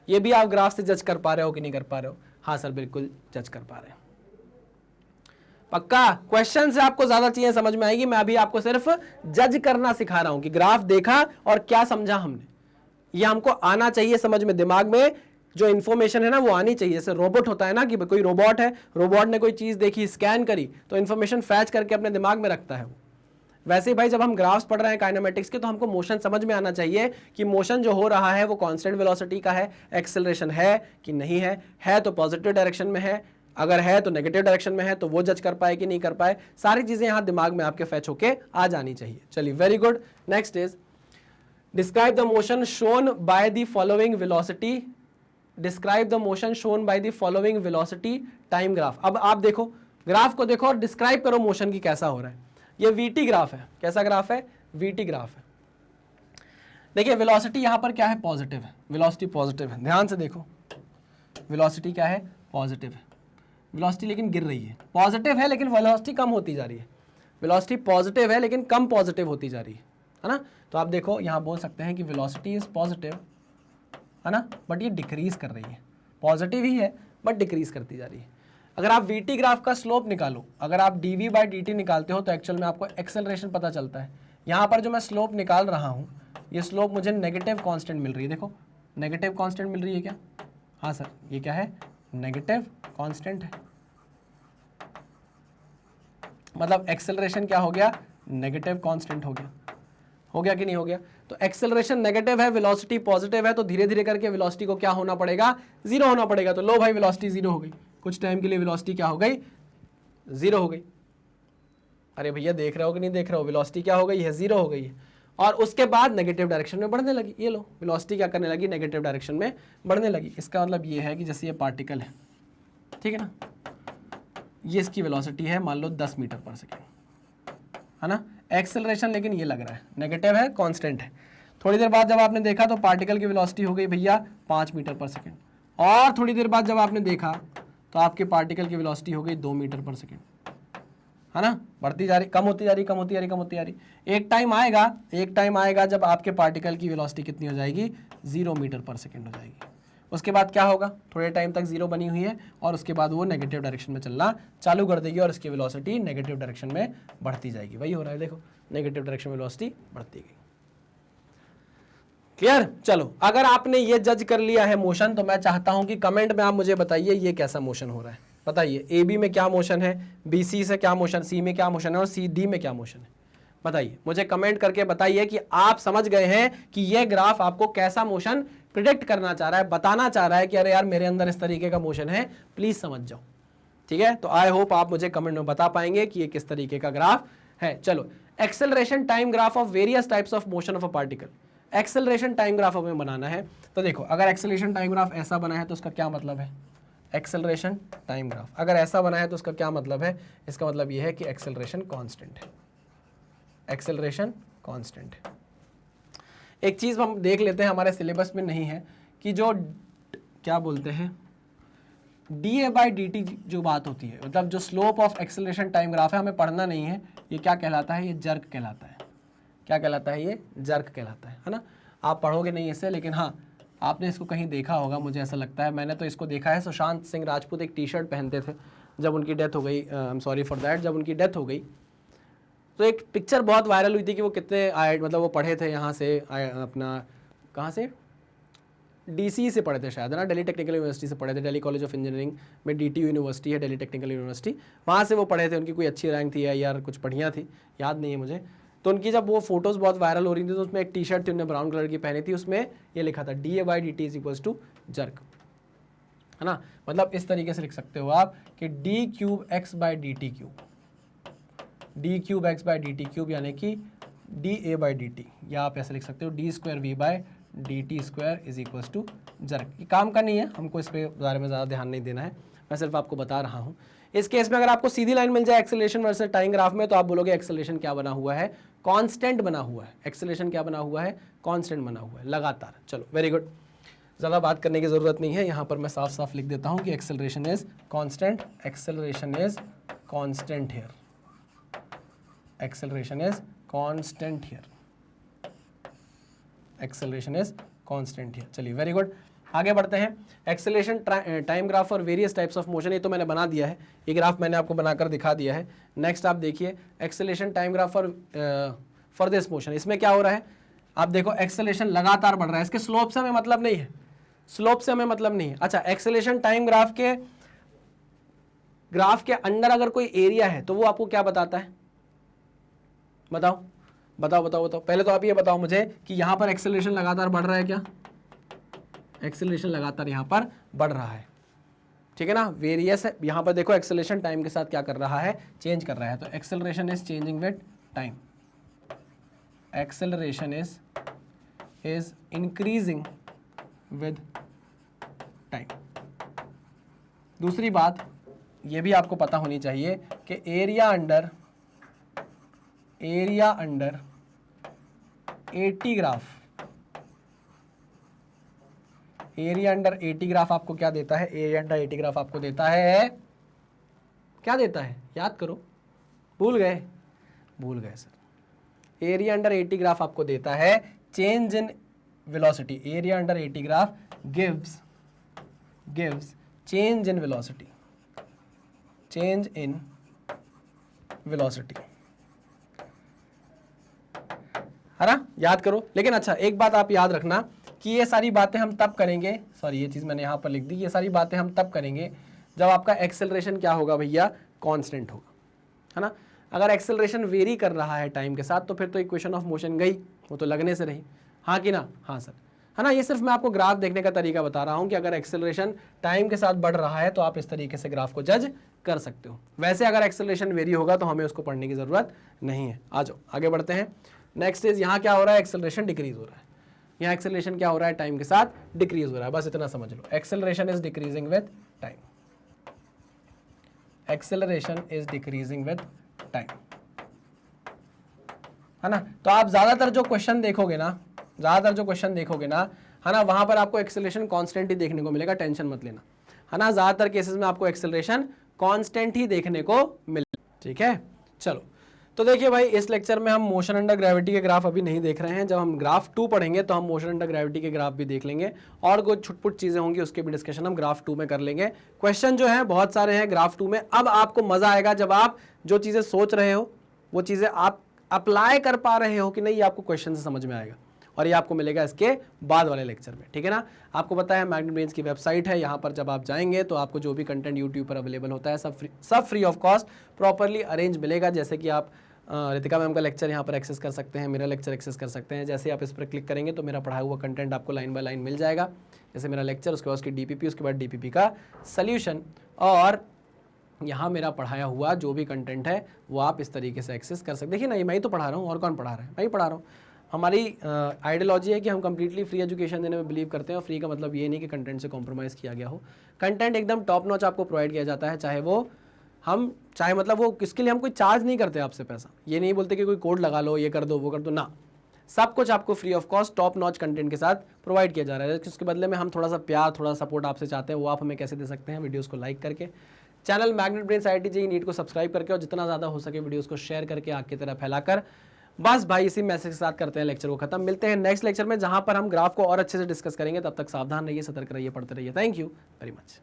ये भी आप ग्राफ से जज कर पा रहे हो कि नहीं कर पा रहे हो? हाँ सर बिल्कुल जज कर पा रहे हो। पक्का क्वेश्चन से आपको ज्यादा चीजें समझ में आएगी, मैं अभी आपको सिर्फ जज करना सिखा रहा हूं कि ग्राफ देखा और क्या समझा हमने, ये हमको आना चाहिए समझ में, दिमाग में जो इन्फॉर्मेशन है ना वो आनी चाहिए। जैसे रोबोट होता है ना कि कोई रोबोट है, रोबोट ने कोई चीज देखी, स्कैन करी तो इन्फॉर्मेशन फैच करके अपने दिमाग में रखता है वो। वैसे ही भाई जब हम ग्राफ्स पढ़ रहे हैं काइनेमेटिक्स के तो हमको मोशन समझ में आना चाहिए कि मोशन जो हो रहा है वो कांस्टेंट वेलोसिटी का है, एक्सेलरेशन है कि नहीं है तो पॉजिटिव डायरेक्शन में है, अगर है तो नेगेटिव डायरेक्शन में है, तो वो जज कर पाए कि नहीं कर पाए, सारी चीजें यहाँ दिमाग में आपके फैच होके आ जानी चाहिए। चलिए very good. Next is describe the motion shown by the following velocity, describe the motion shown by the following velocity time graph. अब आप देखो ग्राफ को देखो और डिस्क्राइब करो मोशन की कैसा हो रहा है। ये वीटी ग्राफ है, कैसा ग्राफ है, वीटी ग्राफ है। देखिए वेलोसिटी यहाँ पर क्या है, पॉजिटिव है, वेलोसिटी पॉजिटिव है, ध्यान से देखो वेलोसिटी क्या है, पॉजिटिव है। वेलोसिटी लेकिन गिर रही है, पॉजिटिव है लेकिन वेलोसिटी कम होती जा रही है, वेलोसिटी पॉजिटिव है लेकिन कम पॉजिटिव होती जा रही है ना। तो आप देखो यहाँ बोल सकते हैं कि वेलोसिटी इज पॉजिटिव है ना, बट ये डिक्रीज कर रही है, पॉजिटिव ही है बट डिक्रीज करती जा रही है। अगर आप वीटी ग्राफ का स्लोप निकालो, अगर आप dv बाई dt निकालते हो तो एक्चुअल में आपको एक्सेलरेशन पता चलता है। यहाँ पर जो मैं स्लोप निकाल रहा हूँ ये स्लोप मुझे नेगेटिव कांस्टेंट मिल रही है, देखो नेगेटिव कांस्टेंट मिल रही है क्या, हाँ सर ये क्या है, नेगेटिव कांस्टेंट है। मतलब एक्सेलरेशन क्या हो गया, नेगेटिव कांस्टेंट हो गया कि नहीं हो गया। तो एक्सेलरेशन नेगेटिव है, वेलोसिटी पॉजिटिव है, तो धीरे धीरे करके वेलोसिटी को क्या होना पड़ेगा, जीरो होना पड़ेगा। तो लो भाई वेलोसिटी जीरो हो गई, कुछ टाइम के लिए वेलोसिटी क्या हो गई, जीरो हो गई। अरे भैया देख रहे हो कि नहीं देख रहे हो, वेलोसिटी क्या हो गई है, जीरो हो गई है। और उसके बाद नेगेटिव डायरेक्शन में बढ़ने लगी, ये लो वेलोसिटी क्या करने लगी, नेगेटिव डायरेक्शन में बढ़ने लगी। इसका मतलब ये है कि जैसे ये पार्टिकल है, ठीक है ना, ये इसकी वेलोसिटी है मान लो 10 मीटर पर सेकेंड है ना, एक्सेलरेशन लेकिन ये लग रहा है नेगेटिव है, कांस्टेंट है। थोड़ी देर बाद जब आपने देखा तो पार्टिकल की वेलोसिटी हो गई भैया 5 मीटर पर सेकेंड, और थोड़ी देर बाद जब आपने देखा तो आपके पार्टिकल की वेलोसिटी हो गई 2 मीटर पर सेकेंड है ना, बढ़ती जा रही, कम होती जा रही, कम होती जा रही, कम होती जा रही। एक टाइम आएगा जब आपके पार्टिकल की वेलोसिटी कितनी हो जाएगी, 0 मीटर पर सेकेंड हो जाएगी। उसके बाद क्या होगा, थोड़े टाइम तक जीरो बनी हुई है और उसके बाद वो नेगेटिव डायरेक्शन में चलना चालू कर देगी और इसकी वेलोसिटी नेगेटिव डायरेक्शन में बढ़ती जाएगी। वही हो रहा है, देखो नेगेटिव डायरेक्शन में वेलोसिटी बढ़ती गई। क्लियर। चलो अगर आपने ये जज कर लिया है मोशन, तो मैं चाहता हूं कि कमेंट में आप मुझे बताइए ये कैसा मोशन हो रहा है। बताइए ए बी में क्या मोशन है, बी सी से क्या मोशन, सी में क्या मोशन है और सी डी में क्या मोशन है। बताइए, मुझे कमेंट करके बताइए कि आप समझ गए हैं कि ये ग्राफ आपको कैसा मोशन प्रिडिक्ट करना चाह रहा है, बताना चाह रहा है कि अरे यार मेरे अंदर इस तरीके का मोशन है, प्लीज समझ जाओ। ठीक है, तो आई होप आप मुझे कमेंट में बता पाएंगे कि ये किस तरीके का ग्राफ है। चलो, acceleration time graph of various types of motion of a particle. Acceleration time graph हमें बनाना है, तो देखो अगर एक्सेलरेशन टाइम ग्राफ ऐसा बना है तो उसका क्या मतलब है, एक्सेलरेशन टाइम ग्राफ अगर ऐसा बना है तो उसका क्या मतलब है, इसका मतलब यह है कि एक्सेलरेशन कांस्टेंट है, एक्सेलरेशन कांस्टेंट है। एक चीज हम देख लेते हैं, हमारे सिलेबस में नहीं है, कि जो क्या बोलते हैं da/dt जो बात होती है, मतलब जो slope of acceleration time graph है, हमें पढ़ना नहीं है, ये क्या कहलाता है, ये जर्क कहलाता है। क्या कहलाता है, ये जर्क कहलाता है ना। आप पढ़ोगे नहीं इसे, लेकिन हाँ आपने इसको कहीं देखा होगा, मुझे ऐसा लगता है, मैंने तो इसको देखा है। सुशांत सिंह राजपूत एक टी शर्ट पहनते थे जब उनकी डेथ हो गई, I am sorry for that, जब उनकी डेथ हो गई तो एक पिक्चर बहुत वायरल हुई थी कि वो कितने मतलब वो पढ़े थे यहाँ से, अपना कहाँ से, डीसी से पढ़े थे शायद, है ना, दिल्ली टेक्निकल यूनिवर्सिटी से पढ़े थे, दिल्ली कॉलेज ऑफ इंजीनियरिंग में डीटीयू यूनिवर्सिटी है, दिल्ली टेक्निकल यूनिवर्सिटी, वहाँ से वो पढ़े थे। उनकी कोई अच्छी रैंक थी यार, कुछ बढ़िया थी, याद नहीं है मुझे। तो उनकी जब वो फोटोज़ बहुत वायरल हो रही थी तो उसमें एक टी शर्ट थी, उन्होंने ब्राउन कलर की पहनी थी, उसमें ये लिखा था da/dt is equals to jerk, है ना। मतलब इस तरीके से लिख सकते हो आप कि d3x/dt3, d3x/dt3 यानी कि da/dt, या आप ऐसे लिख सकते हो d2v/dt2 is equals to jerk. ये काम का नहीं है, हमको इस पे बारे में ज़्यादा ध्यान नहीं देना है, मैं सिर्फ आपको बता रहा हूँ। इस केस में अगर आपको सीधी लाइन मिल जाए एक्सेलरेशन वर्सेस टाइम ग्राफ में, तो आप बोलोगे एक्सेलरेशन क्या बना हुआ है, कांस्टेंट बना हुआ है। एक्सेलरेशन क्या बना हुआ है, कांस्टेंट बना हुआ है, लगातार। चलो वेरी गुड, ज़्यादा बात करने की ज़रूरत नहीं है, यहाँ पर मैं साफ साफ लिख देता हूँ कि acceleration is constant, acceleration is constant here, acceleration is constant here, acceleration is constant here. चलिए वेरी गुड, आगे बढ़ते हैं। एक्सेलरेशन टाइम ग्राफ और वेरियस टाइप्स ऑफ मोशन, ये तो मैंने बना दिया है, ये ग्राफ मैंने आपको बनाकर दिखा दिया है। नेक्स्ट आप देखिए acceleration time graph for this motion, इसमें क्या हो रहा है, आप देखो एक्सेलरेशन लगातार बढ़ रहा है, इसके स्लोप से हमें मतलब नहीं है, स्लोप से हमें मतलब नहीं है। अच्छा, एक्सेलरेशन टाइम ग्राफ के अंदर अगर कोई एरिया है तो वो आपको क्या बताता है, बताओ बताओ बताओ बताओ। पहले तो आप ये बताओ मुझे कि यहां पर एक्सेलरेशन लगातार बढ़ रहा है क्या, एक्सेलरेशन लगातार यहां पर बढ़ रहा है, ठीक है ना, वेरियस है। यहां पर देखो एक्सेलरेशन टाइम के साथ क्या कर रहा है, चेंज कर रहा है, तो acceleration is changing with time, acceleration is increasing with time. दूसरी बात ये भी आपको पता होनी चाहिए कि area under 80 graph, area under 80 graph आपको क्या देता है, एरिया अंडर 80 ग्राफ आपको देता है, क्या देता है, याद करो, भूल गए सर। एरिया अंडर 80 ग्राफ आपको देता है change in velocity, area under 80 graph gives change in velocity, change in velocity, है ना, याद करो। लेकिन अच्छा एक बात आप याद रखना कि ये सारी बातें हम तब करेंगे, सॉरी ये चीज़ मैंने यहाँ पर लिख दी, ये सारी बातें हम तब करेंगे जब आपका एक्सेलरेशन क्या होगा भैया, कांस्टेंट होगा, है ना। अगर एक्सेलरेशन वेरी कर रहा है टाइम के साथ तो फिर तो इक्वेशन ऑफ मोशन गई, वो तो लगने से रही, हाँ कि ना, हाँ सर, है ना। ये सिर्फ मैं आपको ग्राफ देखने का तरीका बता रहा हूँ कि अगर एक्सेलरेशन टाइम के साथ बढ़ रहा है तो आप इस तरीके से ग्राफ को जज कर सकते हो। वैसे अगर एक्सेलरेशन वेरी होगा तो हमें उसको पढ़ने की ज़रूरत नहीं है। आ जाओ आगे बढ़ते हैं। नेक्स्ट इज यहाँ क्या हो रहा है, एक्सेलरेशन डिक्रीज हो रहा है, यहाँ एक्सेलरेशन क्या हो रहा है, टाइम के साथ डिक्रीज हो रहा है, बस इतना समझ लो। Acceleration is decreasing with time, acceleration is decreasing with time, है ना। तो आप ज्यादातर जो क्वेश्चन देखोगे ना, है ना, वहां पर आपको एक्सेलरेशन कांस्टेंट ही देखने को मिलेगा, टेंशन मत लेना, है ना। ज्यादातर केसेस में आपको एक्सेलरेशन कांस्टेंट ही देखने को मिलेगा, ठीक है। चलो तो देखिए भाई, इस लेक्चर में हम मोशन अंडर ग्रेविटी के ग्राफ अभी नहीं देख रहे हैं, जब हम ग्राफ 2 पढ़ेंगे तो हम मोशन अंडर ग्रेविटी के ग्राफ भी देख लेंगे, और कुछ छुटपुट चीज़ें होंगी उसके भी डिस्कशन हम ग्राफ 2 में कर लेंगे। क्वेश्चन जो है बहुत सारे हैं ग्राफ 2 में। अब आपको मज़ा आएगा जब आप जो चीज़ें सोच रहे हो वो चीज़ें आप अप्लाई कर पा रहे हो कि नहीं, आपको क्वेश्चन से समझ में आएगा, और ये आपको मिलेगा इसके बाद वाले लेक्चर में, ठीक है ना। आपको पता है मैग्नेट ब्रेन्स की वेबसाइट है, यहाँ पर जब आप जाएंगे तो आपको जो भी कंटेंट यूट्यूब पर अवेलेबल होता है सब free of cost properly arrange मिलेगा। जैसे कि आप रितिका मैम का लेक्चर यहाँ पर एक्सेस कर सकते हैं, मेरा लेक्चर एक्सेस कर सकते हैं। जैसे आप इस पर क्लिक करेंगे तो मेरा पढ़ाया हुआ कंटेंट आपको लाइन बाय लाइन मिल जाएगा। जैसे मेरा लेक्चर, उसके बाद उसकी डीपीपी, उसके बाद डीपीपी का सल्यूशन, और यहाँ मेरा पढ़ाया हुआ जो भी कंटेंट है वो आप इस तरीके से एक्सेस कर सकते। देखिए ना, ये मैं ही तो पढ़ा रहा हूँ, और कौन पढ़ा रहा है? मैं ही पढ़ा रहा हूँ। हमारी आइडियोलॉजी है कि हम कंप्लीटली फ्री एजुकेशन देने में बिलीव करते हैं, और फ्री का मतलब ये नहीं कि कंटेंट से कॉम्प्रोमाइज़ किया गया हो। कंटेंट एकदम टॉप नॉच आपको प्रोवाइड किया जाता है, चाहे मतलब वो किसके लिए हम कोई चार्ज नहीं करते आपसे पैसा। ये नहीं बोलते कि कोई कोड लगा लो, ये कर दो, वो कर दो, ना, सब कुछ आपको free of cost top notch content के साथ प्रोवाइड किया जा रहा है। उसके बदले में हम थोड़ा सा प्यार, थोड़ा सपोर्ट आपसे चाहते हैं। वो आप हमें कैसे दे सकते हैं? वीडियोस को लाइक करके, channel magnet brains IIT JEE NEET को सब्सक्राइब करके, और जितना ज़्यादा हो सके वीडियोस को शेयर करके, आग की तरह फैलाकर। बस भाई, इसी मैसेज के साथ करते हैं लेक्चर को खत्म। मिलते हैं नेक्स्ट लेक्चर में, जहां पर हम ग्राफ को और अच्छे से डिस्कस करेंगे। तब तक सावधान रहिए, सतर्क रहिए, पढ़ते रहिए। Thank you very much.